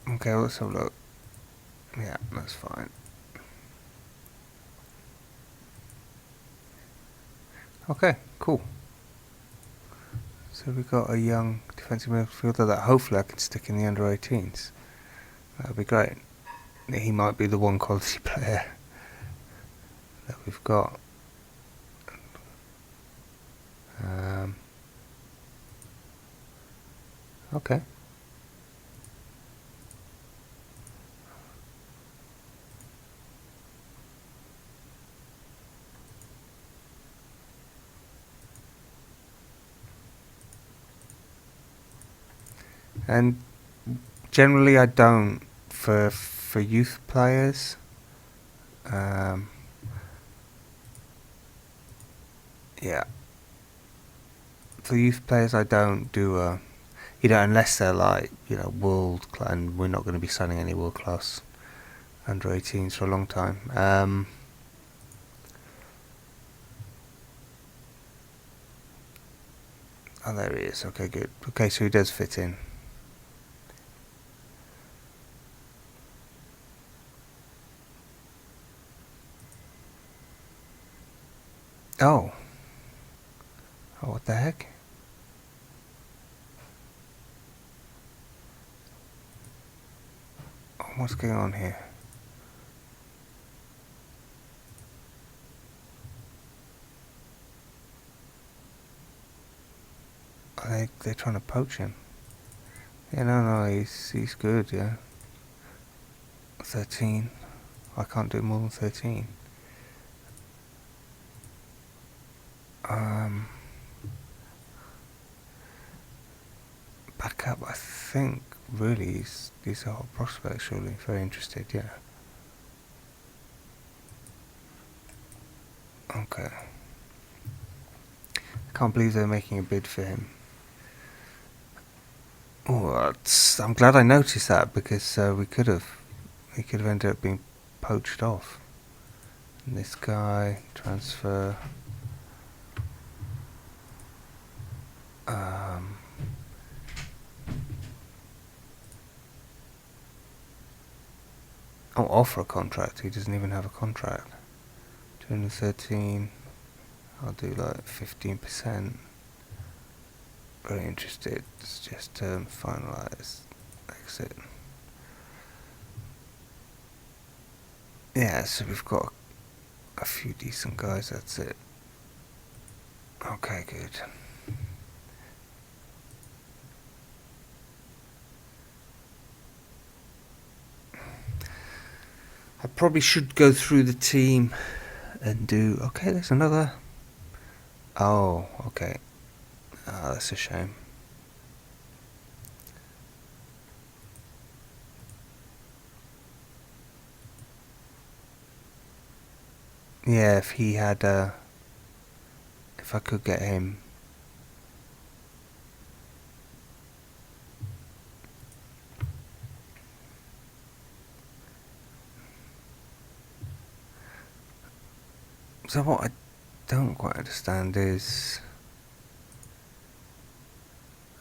Okay, let's have a look. Yeah, that's fine. Okay, cool. So we've got a young defensive midfielder that hopefully I can stick in the under-18s. That would be great. He might be the one quality player that we've got. Okay. And generally I don't for youth players. Yeah. For youth players I don't do a... unless they're like, world class, and we're not going to be signing any world class under 18s for a long time. Oh, there he is. Okay, good. Okay, so he does fit in. Oh. Oh, what the heck? Oh, what's going on here? They're trying to poach him. Yeah, no, he's good, yeah. 13. I can't do more than 13. Back up, I think, really, he's a hot prospect, surely. Very interested, yeah. Okay. I can't believe they're making a bid for him. Oh, I'm glad I noticed that, because we could have ended up being poached off. And this guy, transfer. Offer a contract. He doesn't even have a contract. 213. I'll do like 15%. Very interested. It's just finalise. Exit. Yeah, so we've got a few decent guys. That's it. Okay, good. I probably should go through the team and do... Okay, there's another... Oh, okay. Oh, that's a shame. Yeah, if he had if I could get him. So what I don't quite understand is...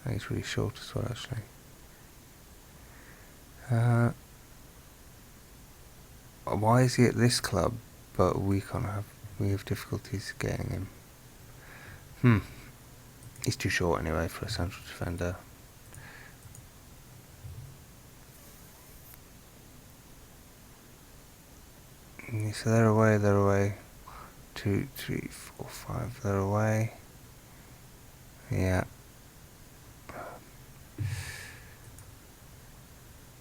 I think it's really short as well, actually. Why is he at this club, but we have difficulties getting him? He's too short anyway for a central defender. So they're away. 2, 3, 4, 5, they're away. Yeah.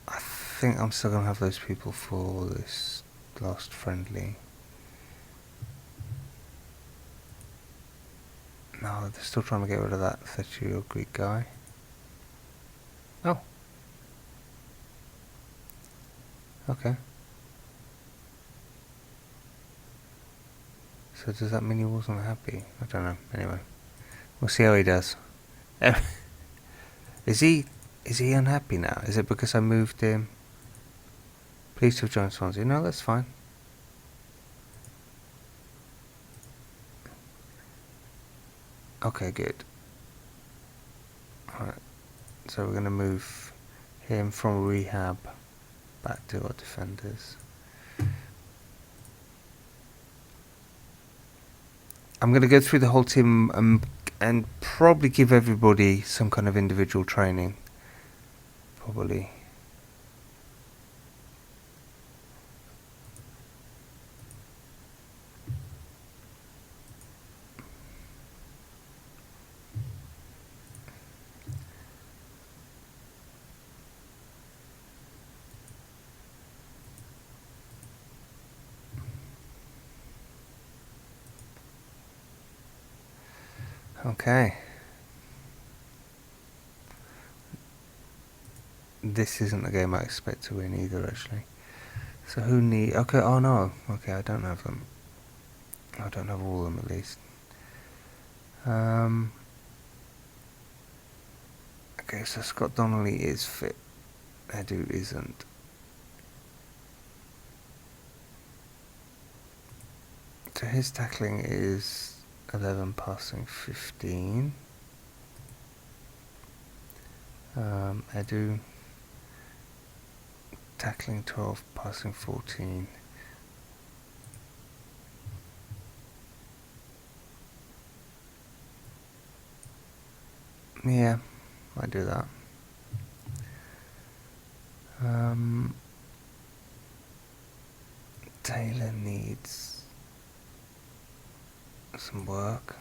I think I'm still going to have those people for this last friendly. No, they're still trying to get rid of that 30-year-old Greek guy. Oh. Okay. So does that mean he wasn't happy? I don't know. Anyway, we'll see how he does. Is he unhappy now? Is it because I moved him? Pleased to have joined Swansea. No, that's fine. Okay, good. Alright, so we're going to move him from rehab back to our defenders. I'm going to go through the whole team and probably give everybody some kind of individual training. Probably. Okay. This isn't the game I expect to win either, actually. So who need... Okay, oh no. Okay, I don't have them. I don't have all of them, at least. Okay, so Scott Donnelly is fit. Edu isn't. So his tackling is 11, passing 15. Edu tackling 12, passing 14. Yeah, I do that. Taylor needs some work,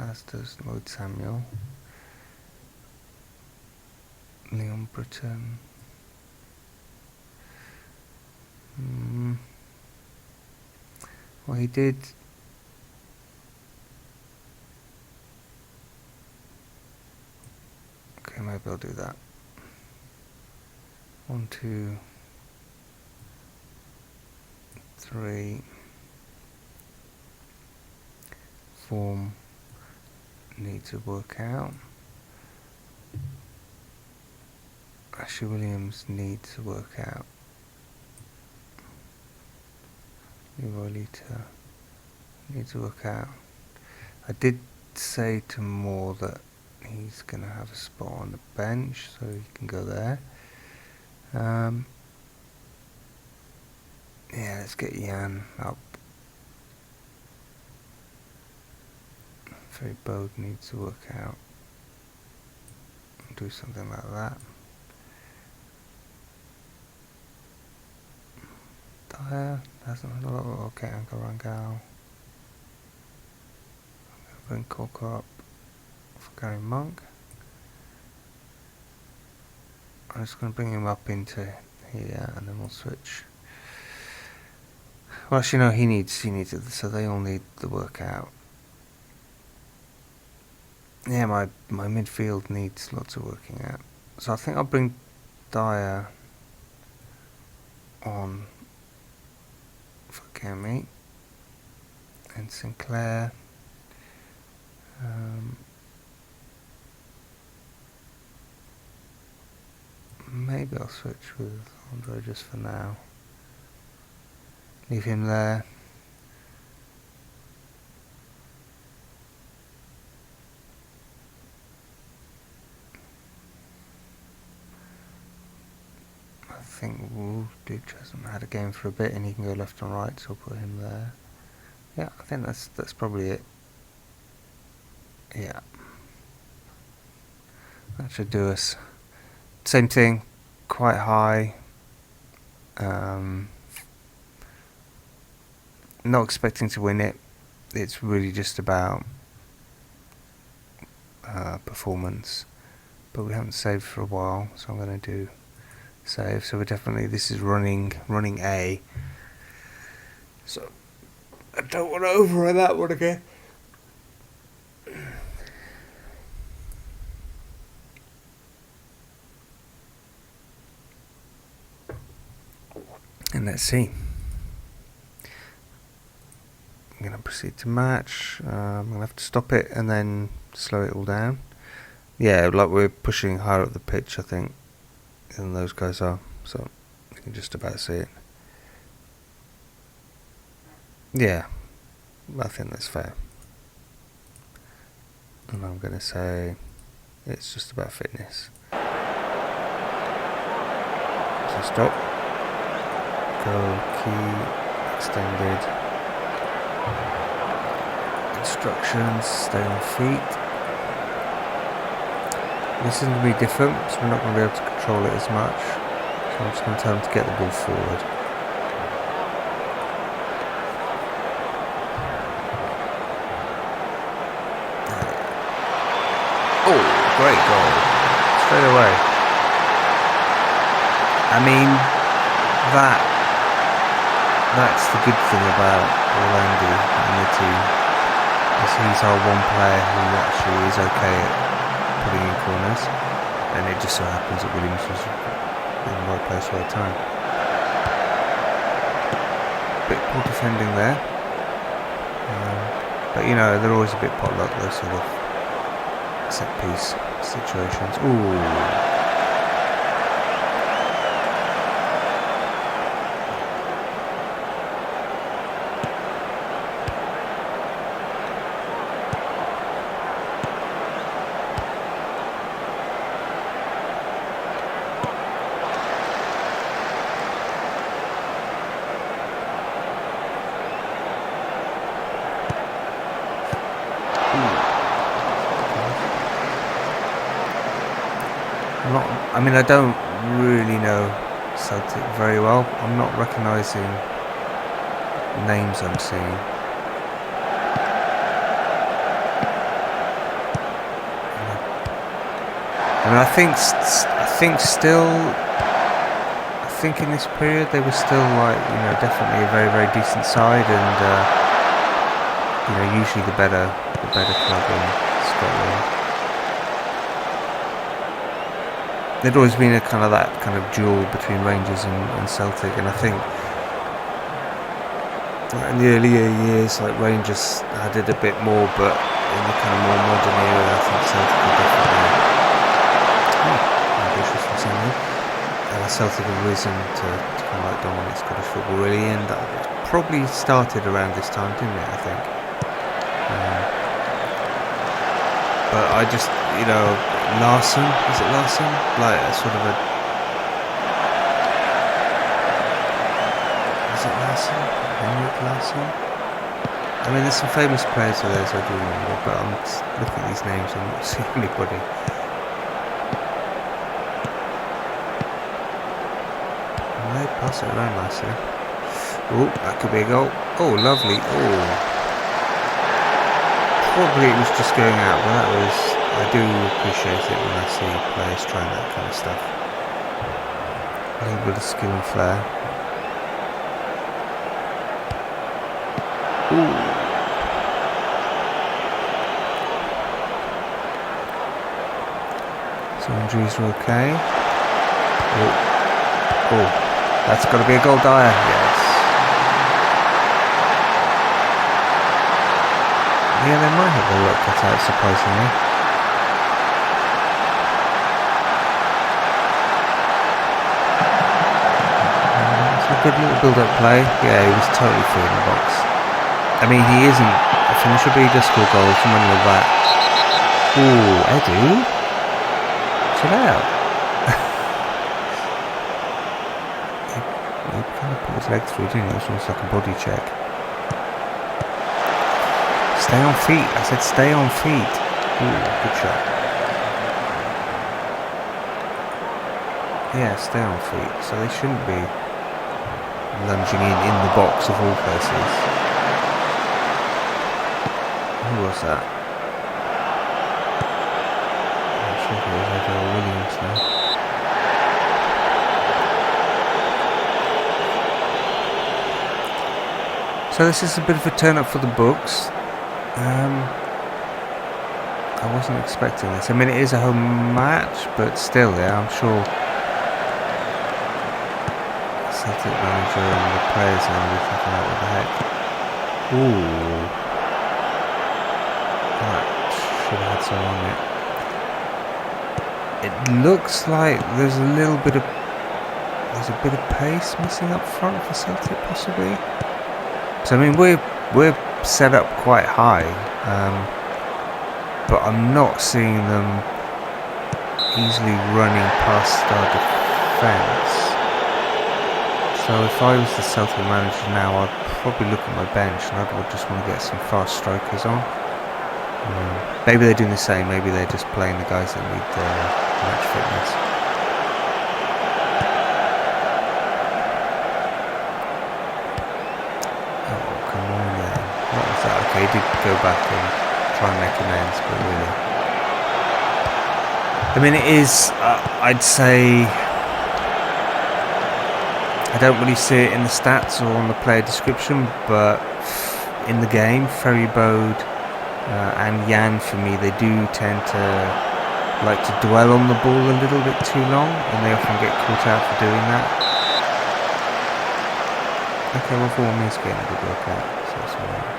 as does Lloyd Samuel. Leon Britton. Well, he did. Okay, maybe I'll do that. 1, 2, 3. Form needs to work out. Ashley Williams needs to work out. Leroy Lita needs to work out. I did say to Moore that he's going to have a spot on the bench, so he can go there. Yeah, let's get Jan up. Ferry Bode needs to work out. Do something like that. Dyer doesn't have a lot. Okay, Anchor Rangel. bring Corker up for Gary Monk. I'm just going to bring him up into here, and then we'll switch. Well, actually, no, he needs it, so they all need the workout. Yeah, my midfield needs lots of working out. So I think I'll bring Dyer on for Kemi and Sinclair. Maybe I'll switch with Andre just for now. Leave him there. I think Woolridge hasn't had a game for a bit, and he can go left and right, so I'll put him there. Yeah, I think that's probably it. Yeah, that should do us. Same thing, quite high. Not expecting to win it. It's really just about performance. But we haven't saved for a while, so I'm going to do save. So we're definitely, this is running A. So I don't want to override that one again. And let's see. I'm going to proceed to match. I'm going to have to stop it and then slow it all down. Yeah, like we're pushing higher up the pitch, I think, than those guys are. So you can just about see it. Yeah, I think that's fair. And I'm going to say it's just about fitness. So stop. Go, key, extended. Instructions, stay on feet. This is going to be different, so we're not going to be able to control it as much. So I'm just going to tell them to get the ball forward. Oh, great goal. Straight away. I mean, that's the good thing about Orlando and the team, is he's our one player who actually is okay at putting in corners, and it just so happens that Williams was in the right place at the right time. Bit poor defending there, but you know, they're always a bit potluck, those sort of set piece situations. Ooh. I mean, I don't really know Celtic very well. I'm not recognising names I'm seeing. I mean, I think in this period they were still, like, you know, definitely a very, very decent side, and you know, usually the better club in Scotland. There'd always been a kind of that kind of duel between Rangers and Celtic, and I think in the earlier years, like, Rangers had it a bit more, but in the kind of more modern era, I think Celtic had definitely ambitious from something. Celtic had risen to kind of like dominate Scottish football really, and that probably started around this time, didn't it? I think. But I just, you know, Larson, is it Larson? Like a sort of a... Is it Larson? Henrik Larson? I mean, there's some famous players of theirs I do remember, but I'm just looking at these names and I'm not seeing anybody. And they pass it around nicely. Oh, that could be a goal. Oh, lovely. Oh. thought that it was just going out, but that was... I do appreciate it when I see players trying that kind of stuff. A little bit of skill and flair. Ooh. So injuries are okay. Oh, that's got to be a goal, Dyer. Yes. Yeah, they might have the work cut out, surprisingly. It's a good little build-up play. Yeah, he was totally free in the box. I mean, he isn't a finisher, but he does score goals from money with that. Ooh, Edu? Chill out. He kind of put his leg through, didn't he? It was almost like a body check. Stay on feet. I said stay on feet. Ooh, good shot. Yeah, stay on feet. So they shouldn't be lunging in the box of all places. Who was that? I'm sure it was Edo Williams now. So this is a bit of a turn up for the books. I wasn't expecting this. I mean, it is a home match, but still, yeah, I'm sure the Celtic manager and the players are going to be thinking, what the heck? Ooh. That should have had some on it. It looks like there's a bit of pace missing up front for Celtic, possibly. So I mean, we're set up quite high, but I'm not seeing them easily running past our defence. So if I was the Celtic manager now, I'd probably look at my bench and I'd just want to get some fast strikers on. Maybe they're doing the same. Maybe they're just playing the guys that need match fitness. Okay, he did go back and try and make amends, but really, I mean, it is, I'd say, I don't really see it in the stats or on the player description, but in the game, Ferry Bode and Jan, for me, they do tend to like to dwell on the ball a little bit too long, and they often get caught out for doing that. Okay, well, Vaughan is getting a good workout, so that's alright.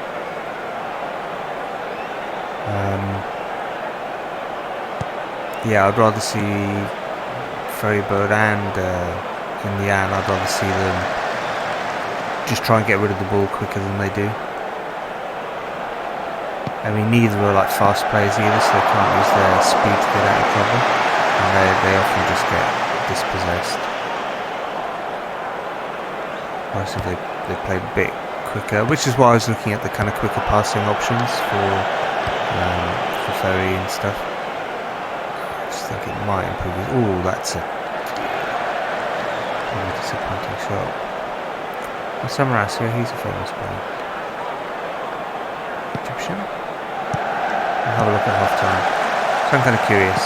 Yeah, I'd rather see Ferrybird and in the end, I'd rather see them just try and get rid of the ball quicker than they do. I mean, neither are like fast players either, so they can't use their speed to get out of trouble, and they often just get dispossessed. Whereas if they play a bit quicker, which is why I was looking at the kind of quicker passing options for Ferry and stuff. I just think it might improve it. Ooh, that's a really disappointing shot. Well, Samaras here, he's a famous player. Egyptian? I'll have a look at half time. So I'm kind of curious.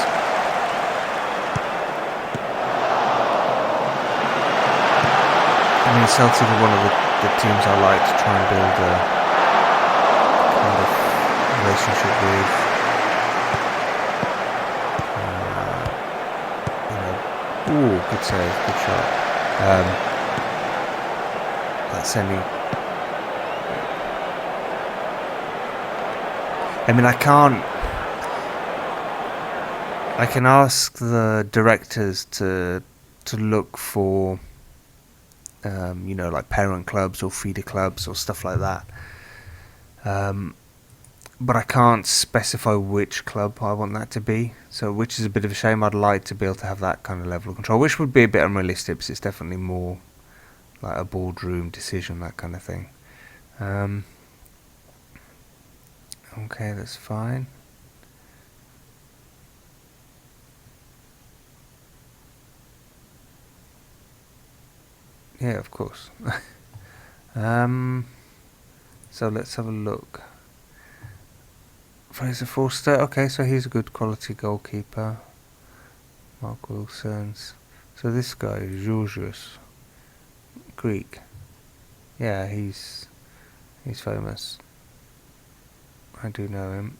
I mean, Celtic are one of the teams I like to try and build a kind of relationship with. Ooh, good save, good shot. That's sending. I mean, I can ask the directors to look for, like parent clubs or feeder clubs or stuff like that. But I can't specify which club I want that to be, so which is a bit of a shame. I'd like to be able to have that kind of level of control, which would be a bit unrealistic because it's definitely more like a boardroom decision, that kind of thing. Okay, that's fine. Yeah, of course. So let's have a look. Fraser Forster. Okay, so he's a good quality goalkeeper. Mark Wilson's. So this guy, Georgios, Greek. Yeah, he's famous. I do know him.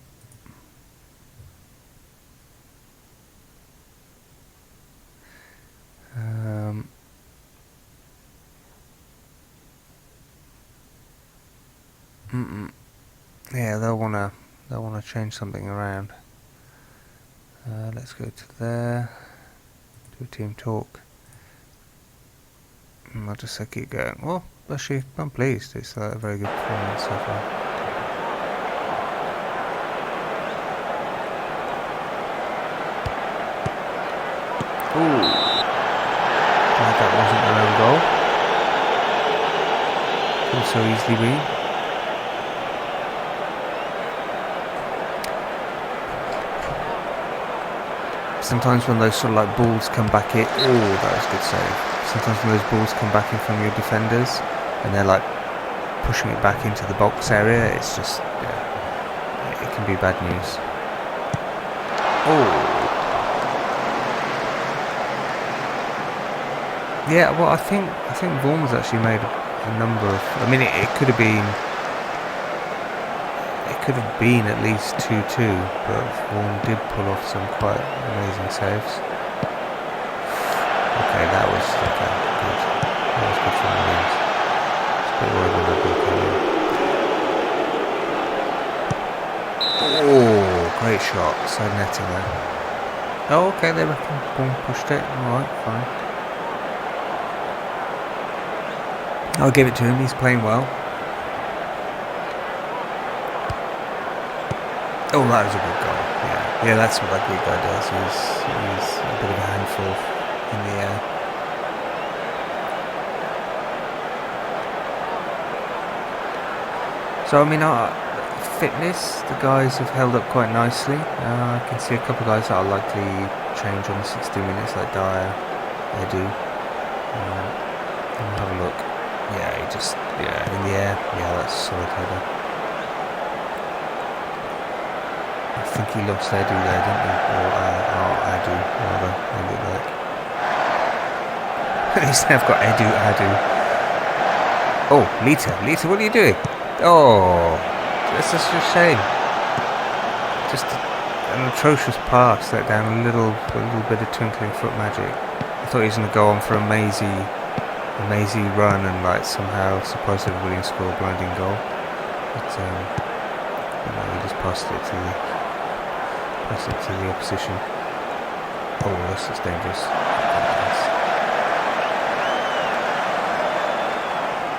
Yeah, they'll wanna change something around. Let's go to there. Do team talk. I'll just keep going. Well, actually, I'm pleased. It's a very good performance so far. Ooh. Glad that wasn't an own goal. Could so easily be. Sometimes when those sort of like balls come back in, oh, that was a good save. Sometimes when those balls come back in from your defenders and they're like pushing it back into the box area, it's just, yeah, it can be bad news. Oh. Yeah, well, I think Vaughan's actually made a number of. I mean, it could have been. It could have been at least 2-2, but Vaughan did pull off some quite amazing saves. Okay, that was good. That was good for Williams. It's a bit worried when that ball came in. Oh, great shot! Side netting there. Oh, okay, they reckon Vaughan pushed it. All right, fine. I'll give it to him. He's playing well. Oh, that was a good goal. Yeah, that's what that Greek guy does. He's a bit of a handful in the air. So I mean, fitness, the guys have held up quite nicely. I can see a couple of guys that will likely change on the 60 minutes, like Dyer, Edu. Have a look. Yeah, in the air. Yeah, that's a solid header. I think he lost Edu there, didn't he? Or Adu, rather, I look like. At least I've got Adu. Oh, Lita, what are you doing? Oh, that's such a shame. Just an atrocious pass, let down a little bit of twinkling foot magic. I thought he was going to go on for a mazy run and like somehow surprise everybody and score a blinding goal. But no, he just passed it to the opposition. Oh, this is dangerous.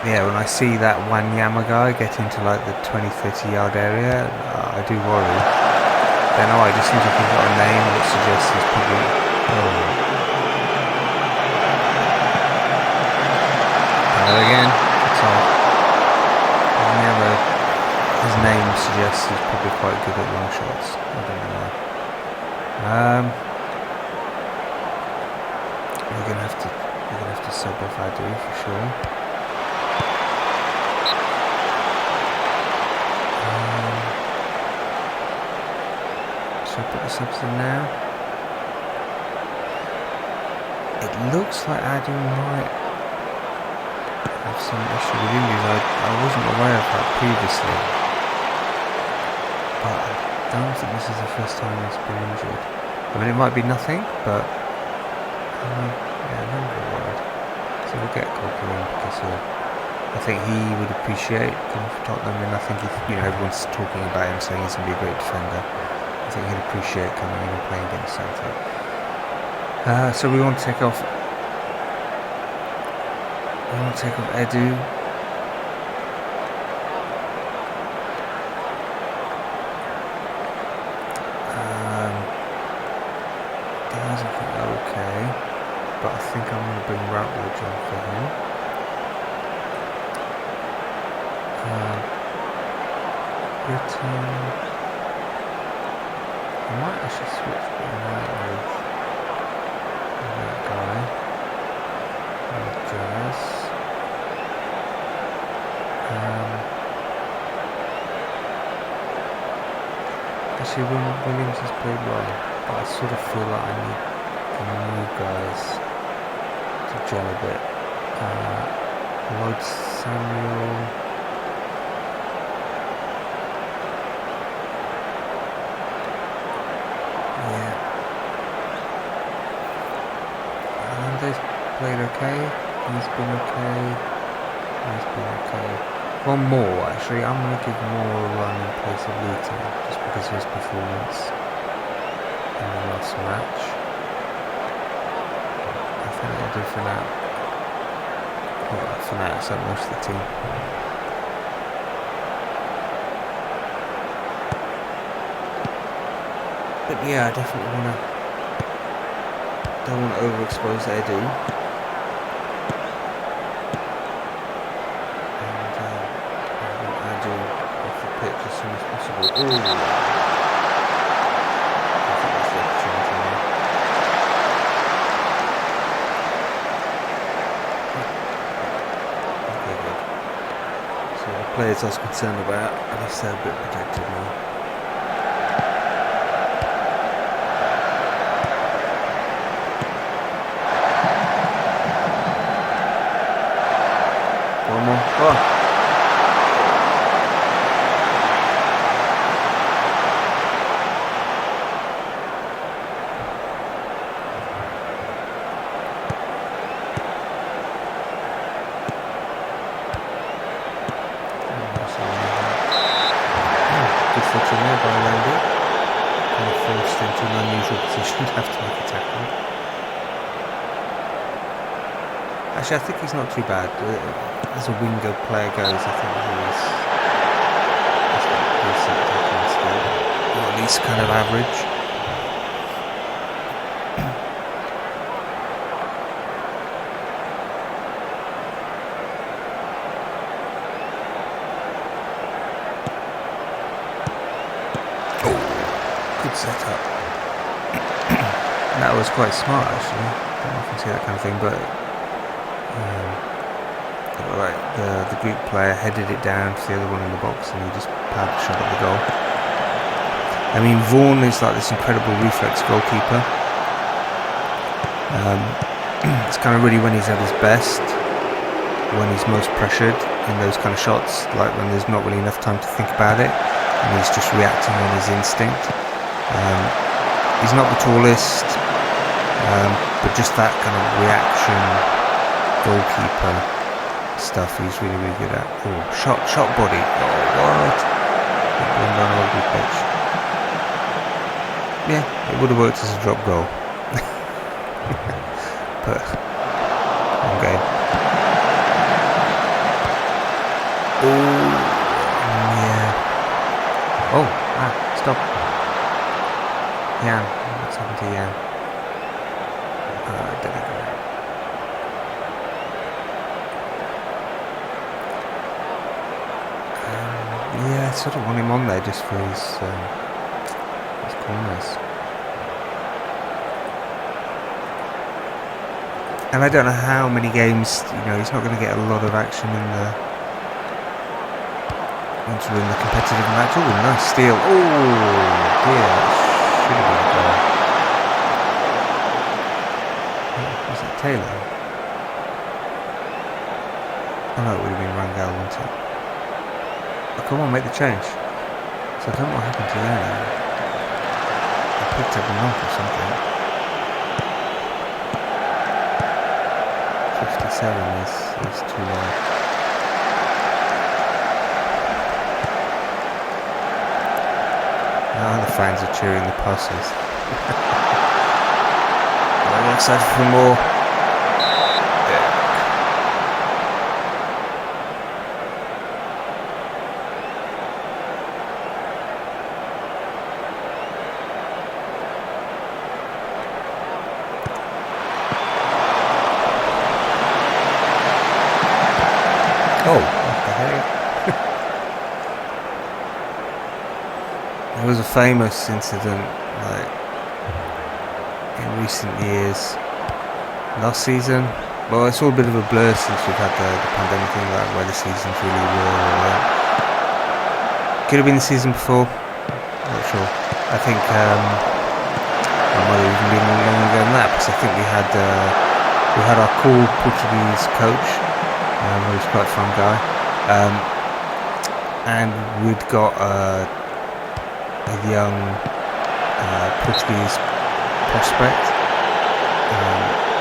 Yeah, when I see that Wanyama guy get into like the 20-30 yard area, I do worry. Then it just seems like he's got a name that suggests he's probably. And again, it's Wanyama. His name suggests he's probably quite good at long shots. I don't know. We're gonna have to sub off Adu for sure. Should I put the subs in now? It looks like Adu might have some issue with injuries. I wasn't aware of that previously, but I don't think this is the first time he's been injured. I mean, it might be nothing, but I'm not worried. So we'll get Cocker in because I think he would appreciate coming for Tottenham, and I think everyone's talking about him saying he's going to be a great defender. I think he'd appreciate coming in and playing against Celtic. So we want to take off. Edu. Okay, but I think I'm going to bring Routledge on for him. Britain. I might actually switch with that guy. Jazz. Actually, Williams has played well, but I sort of feel like I need the new guys to gel a bit. Lloyd Samuel. Yeah. Hernandez played okay. He's been okay. He's been okay. One more, actually. I'm going to give more a run in place of Luton, just because of his performance in the last match. I think I'll do for now. Well, for now, so most of the team. But yeah, I definitely don't want to overexpose Edu. Pitch as soon as possible. Ooh. I think that's the opportunity now. Okay, good. So the players I was concerned about, at least they're a bit protected now. One more. Oh. Into an unusual position to have to make a tackle. Actually, I think he's not too bad. As a winger player goes, I think he's got decent tackling skill, or at least kind of average. Good setup. That was quite smart, actually. I don't know if you can see that kind of thing, but like the Greek player headed it down to the other one in the box, and he just powered the shot at the goal. I mean, Vaughan is like this incredible reflex goalkeeper. It's kind of really when he's at his best, when he's most pressured in those kind of shots, like when there's not really enough time to think about it, and he's just reacting on his instinct. He's not the tallest, but just that kind of reaction goalkeeper stuff he's really, really good at. Oh, shot body. Oh, what? One on a good pitch. Yeah, it would have worked as a drop goal. But, okay. Oh, yeah. Oh, stop. Jan, what's happened to Jan? Did I go? Yeah, I sort of want him on there just for his corners. And I don't know how many games, he's not going to get a lot of action in the competitive match. Oh, nice steal. Oh, dear. Should have been a goal. Was that Taylor? Oh no, it would have been Rangel, wouldn't it? Oh, come on, make the change. So I don't know what happened to that. I picked up a knock or something. 57 is too low. Now the fans are cheering the passes. I'm excited for more. Oh, what the heck? There was a famous incident, like, in recent years. Last season? Well, it's all a bit of a blur since we've had the pandemic thing, like where the seasons really were. Could have been the season before, not sure. I think it might have even been longer than that, because I think we had our cool Portuguese coach, who was quite a fun guy, and we'd got a young Portuguese prospect.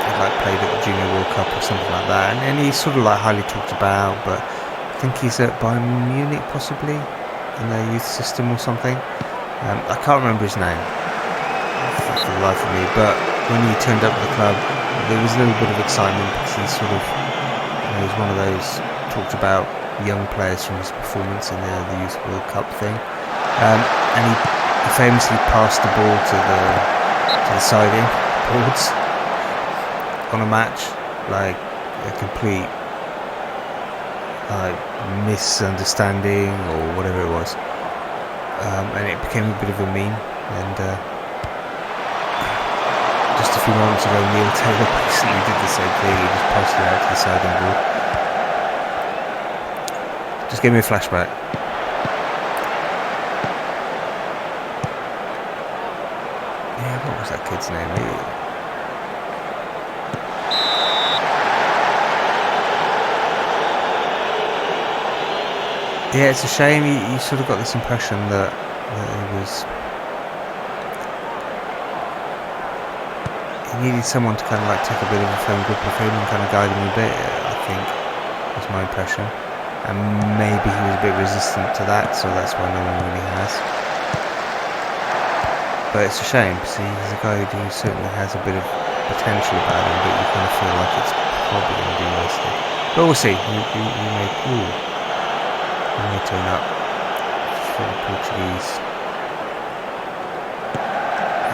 He'd like played at the Junior World Cup or something like that, and he's sort of like highly talked about, but I think he's at Bayern Munich possibly in their youth system or something. I can't remember his name for the life of me, but when he turned up at the club, there was a little bit of excitement, because he's sort of, he's one of those talked about young players from his performance in the Youth World Cup thing, and he famously passed the ball to the siding boards on a match, like a complete misunderstanding or whatever it was. And it became a bit of a meme, and just a few moments ago Neil Taylor basically did the same thing. He just passed it out to the siding board. Just give me a flashback. Yeah, what was that kid's name? Yeah, it's a shame. You sort of got this impression that it was. He needed someone to kind of like take a bit of a firm grip of him and kind of guide him a bit. I think was my impression, and maybe he was a bit resistant to that, so that's why no one really has. But it's a shame. See, he's a guy who certainly has a bit of potential about him, but you kind of feel like it's probably going to be wasted. But we'll see. He may turn up for the Portuguese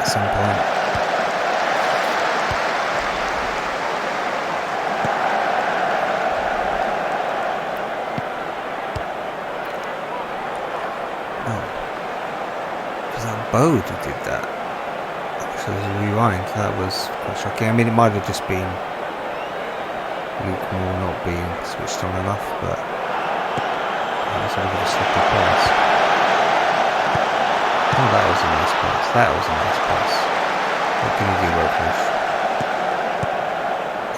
at some point. Oh, was that Bode who did that? So there's a rewind. That was quite shocking. I mean, it might have just been Luke Moore not being switched on enough, but that was over the sloppy pass. Oh, that was a nice pass. That was a nice pass. What can you do, Ropefish?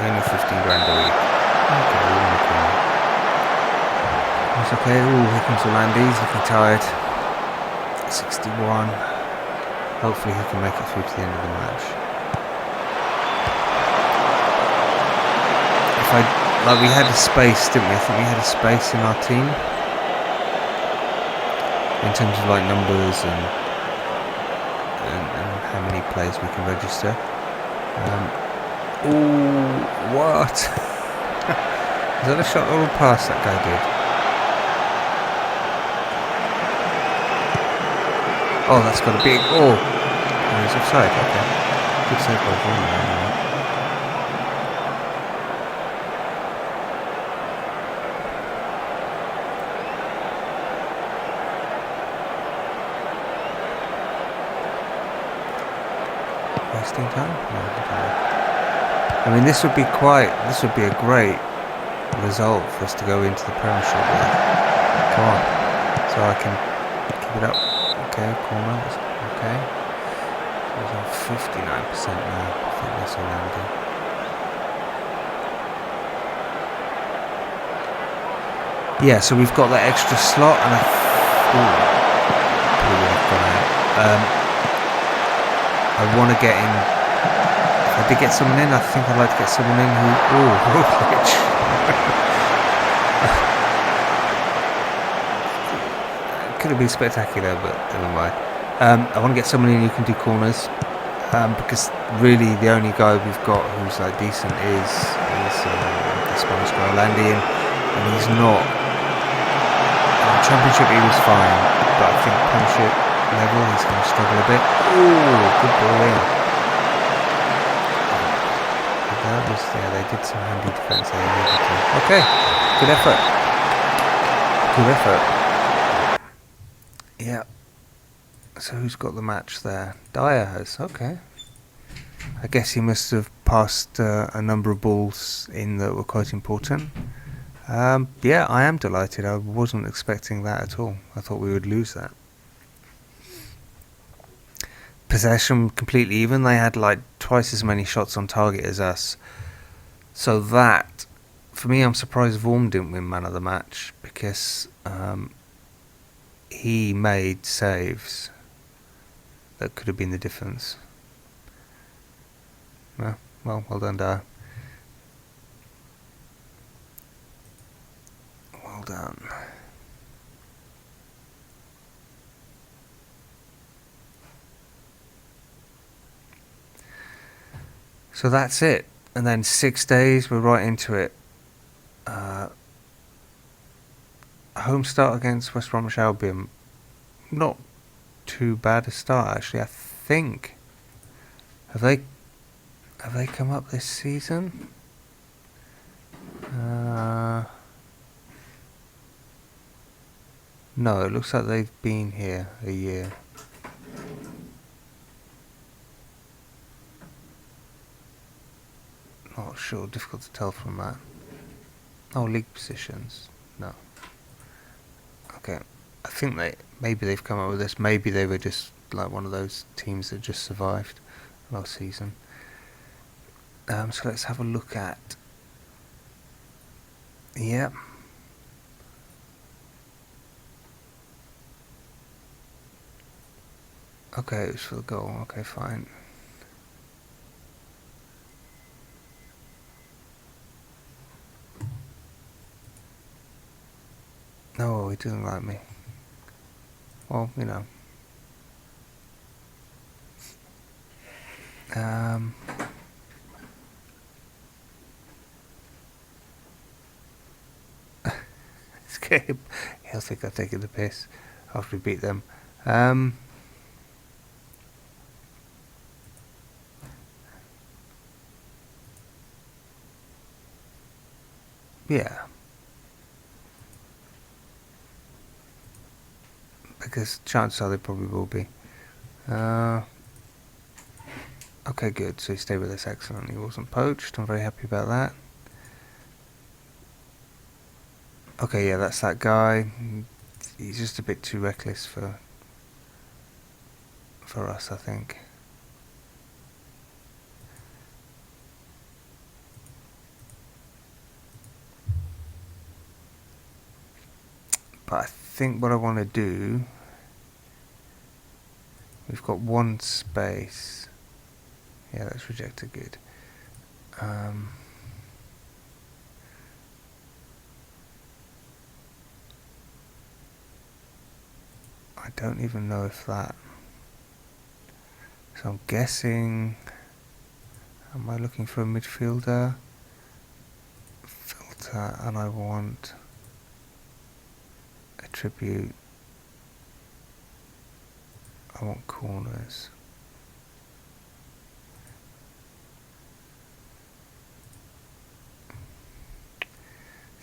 Only 15 grand a week. Okay, we're in the corner. It's okay. Ooh, here comes Orlando. He's looking tired. 61. Hopefully he can make it through to the end of the match. We had a space, didn't we? I think we had a space in our team in terms of like numbers and how many players we can register. Ooh, what? Is that a shot or a pass that guy did? Oh, that's got a big. Oh, he's offside. Okay, good save by Bruno. Anyway. Wasting time? No, I mean, this would be a great result for us to go into the Premiership with. Come on, so I can keep it up. Okay, corner. Okay, so it's on 59% now. I think that's all I'm doing. Yeah, so we've got that extra slot, and I want to get in. If I did get someone in, I think I'd like to get someone in who. Oh, Roglic. Could have been spectacular, but never mind. I want to get someone in who can do corners, because really the only guy we've got who's like decent is the Spanish guy, Landy, and he's not. Championship he was fine, but I think Premiership level he's going to struggle a bit. Ooh, good ball in. That was, yeah, they did some handy defence there. Okay, good effort. Good effort. Yeah. So who's got the match there? Dyer has. Okay. I guess he must have passed a number of balls in that were quite important. Yeah, I am delighted. I wasn't expecting that at all. I thought we would lose that. possession completely even. They had like twice as many shots on target as us. So that, for me, I'm surprised Vorm didn't win man of the match, because he made saves that could have been the difference. Well done, Dyer. Well done. So that's it. And then 6 days, we're right into it. Home start against West Bromwich Albion. Not too bad a start, actually. I think. Have they come up this season? No, it looks like they've been here a year. Not sure, difficult to tell from that. Oh, league positions. No. Okay. I think maybe they've come up with this. Maybe they were just like one of those teams that just survived last season. So let's have a look at. Yep. Okay, it was for the goal. Okay, fine. No, he doesn't like me. Well, you know. Escape. He'll think I've taken the piss after we beat them. Yeah. Because chances are they probably will be. Okay, good. So he stayed with us. Excellent. He wasn't poached. I'm very happy about that. Okay, yeah, that's that guy. He's just a bit too reckless for us, I think. But I think what I want to do... We've got one space. Yeah, that's rejected. Good. I don't even know if that... So I'm guessing... Am I looking for a midfielder? Filter, and I want... Attribute... I want corners.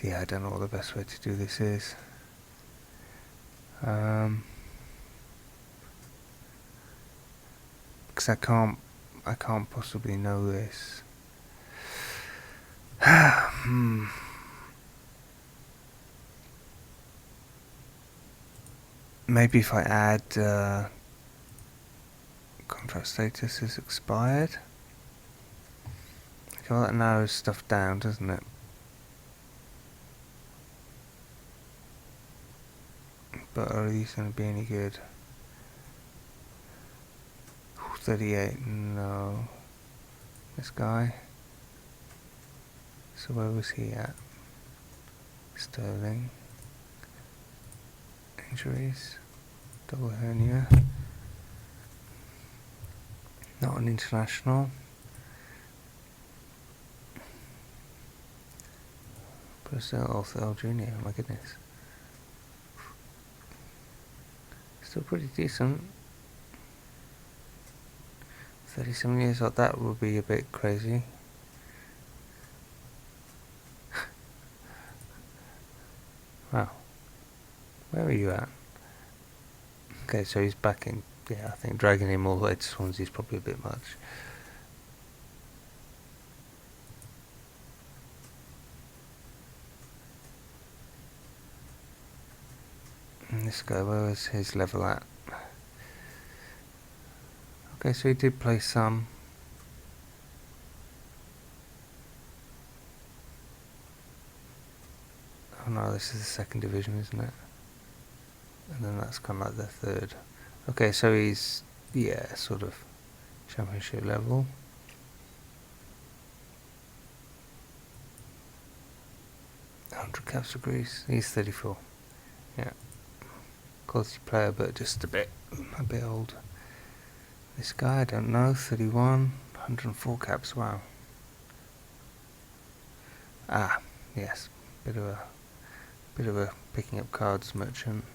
Yeah, I don't know what the best way to do this is. Because I can't possibly know this. Maybe if I add contract status is expired. Okay, well that narrows stuff down, doesn't it? But are these going to be any good? 38, no. This guy. So where was he at? Sterling. Injuries. Double hernia. Not an international. Brazil, Junior, my goodness. Still pretty decent. 37 years old, that would be a bit crazy. Wow. Where are you at? Okay, so he's back in. Yeah, I think dragging him all the way to Swansea is probably a bit much. And this guy, where was his level at? Okay, so he did play some. Oh no, this is the second division, isn't it? And then that's kind of like the third. Okay, so he's, yeah, sort of championship level. $100 caps for Greece. He's 34. Yeah, quality player, but just a bit old. This guy, I don't know. 31, 104 caps. Wow. Ah, yes, bit of a picking up cards merchant.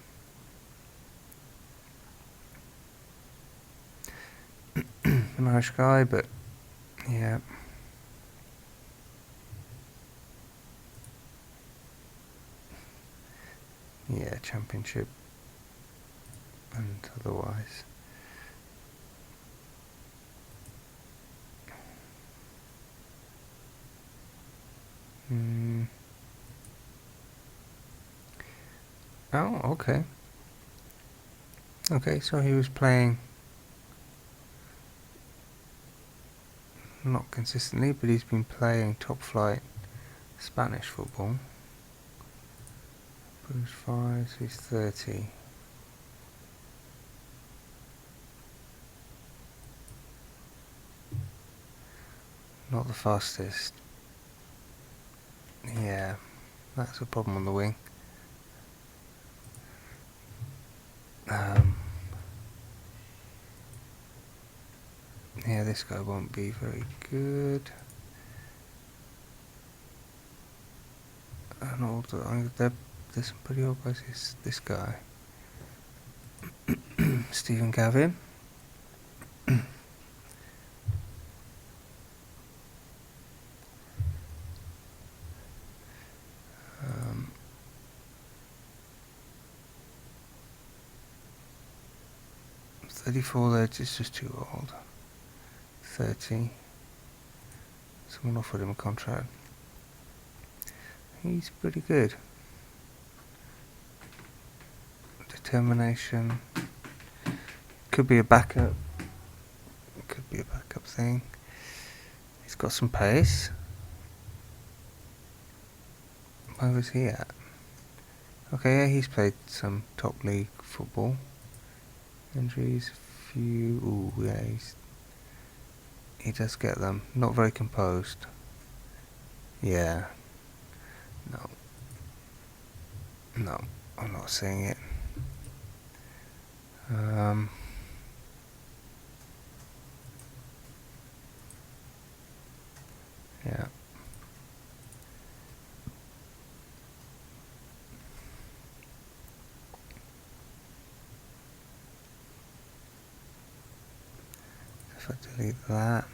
An Irish guy, but yeah. Yeah, championship and otherwise. Oh, okay. Okay, so he was playing not consistently, but he's been playing top flight Spanish football. Bruce 5, so he's 30. Not the fastest. Yeah, that's a problem on the wing. Yeah, this guy won't be very good. And all there's some pretty old guys. This guy, Stephen Gavin. 34 there, it's just too old. 30. Someone offered him a contract. He's pretty good. Determination. Could be a backup. Could be a backup thing. He's got some pace. Where was he at? Okay, yeah, he's played some top league football. Injuries, few. Ooh, yeah, he does get them. Not very composed. Yeah. No, I'm not seeing it. Yeah. If I delete that,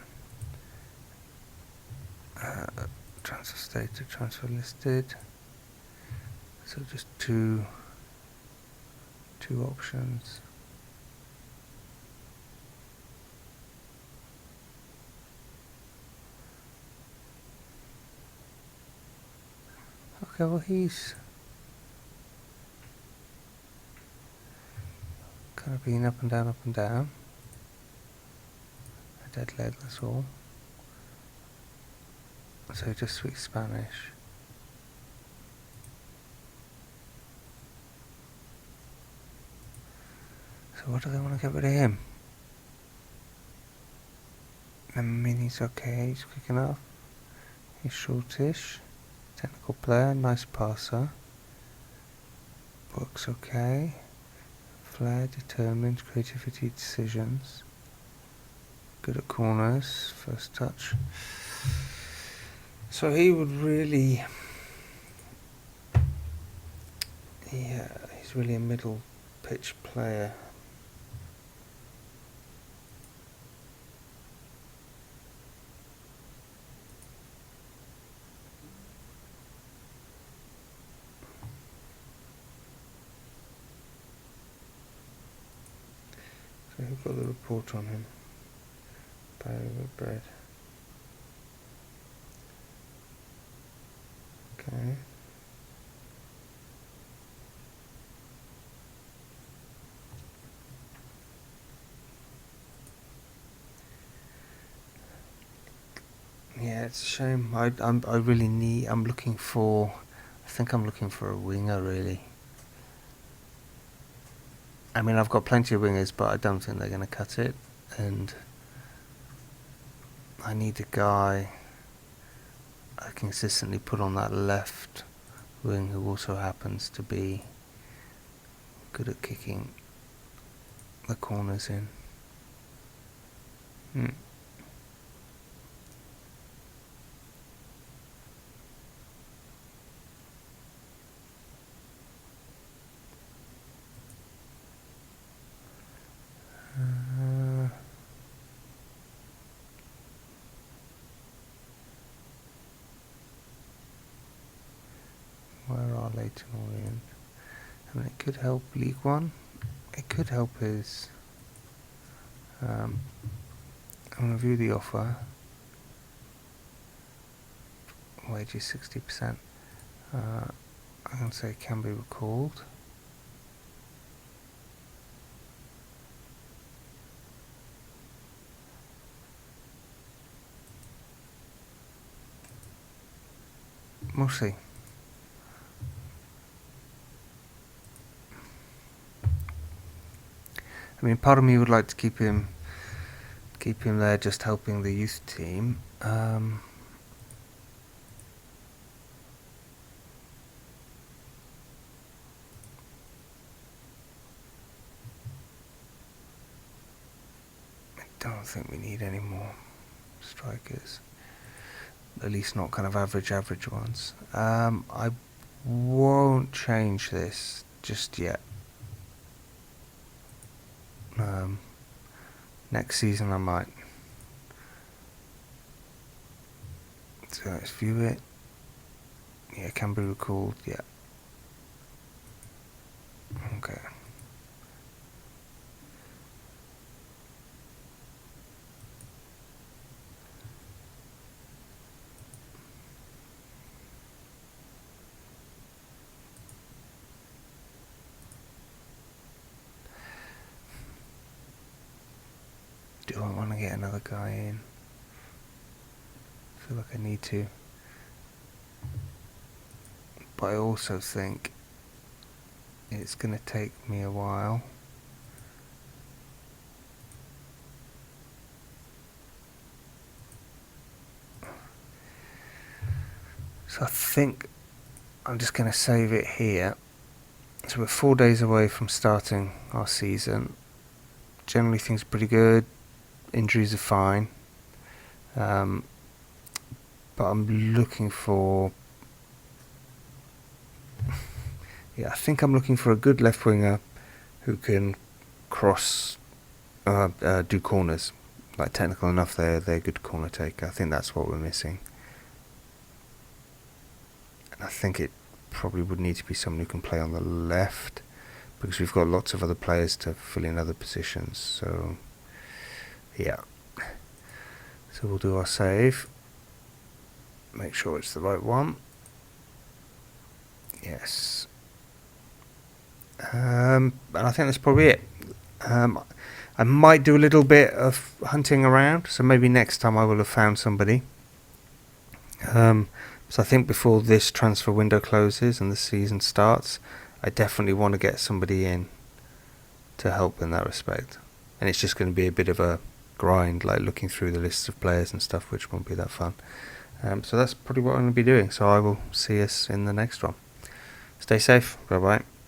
transfer stated, transfer listed. So just two options. Okay, well he's kind of been up and down, up and down. A dead leg, that's all. So he just speaks Spanish. So what do they want to get rid of him? I mean, he's okay, he's quick enough. He's shortish. Technical player, nice passer. Works okay. Flair, determined, creativity, decisions. Good at corners, first touch. So he would really... Yeah, he's really a middle pitch player. So who got the report on him? Barry with bread. Okay. Yeah, it's a shame. I really need. I'm looking for. I think I'm looking for a winger really. I mean, I've got plenty of wingers, but I don't think they're going to cut it. And I need a guy I consistently put on that left wing who also happens to be good at kicking the corners in. Where are Leighton Orient? I mean, it could help League One. It could help his. I'm going to view the offer. Wages 60%. I'm going to say can be recalled. We'll see. I mean, part of me would like to keep him there, just helping the youth team. I don't think we need any more strikers. At least not kind of average ones. I won't change this just yet. Next season I might. So let's view it. Yeah, can be recalled. Yeah. Okay. Do I want to get another guy in? I feel like I need to. But I also think it's going to take me a while. So I think I'm just going to save it here. So we're 4 days away from starting our season. Generally things are pretty good. Injuries are fine. But I'm looking for... yeah, I think I'm looking for a good left winger who can cross, do corners. Like technical enough, they're a good corner taker. I think that's what we're missing. And I think it probably would need to be someone who can play on the left, because we've got lots of other players to fill in other positions. So yeah, so we'll do our save, make sure it's the right one. Yes. And I think that's probably it. I might do a little bit of hunting around, so maybe next time I will have found somebody. So I think before this transfer window closes and the season starts, I definitely want to get somebody in to help in that respect. And it's just going to be a bit of a grind, like looking through the lists of players and stuff, which won't be that fun. So that's probably what I'm going to be doing. So I will see us in the next one. Stay safe. Bye bye.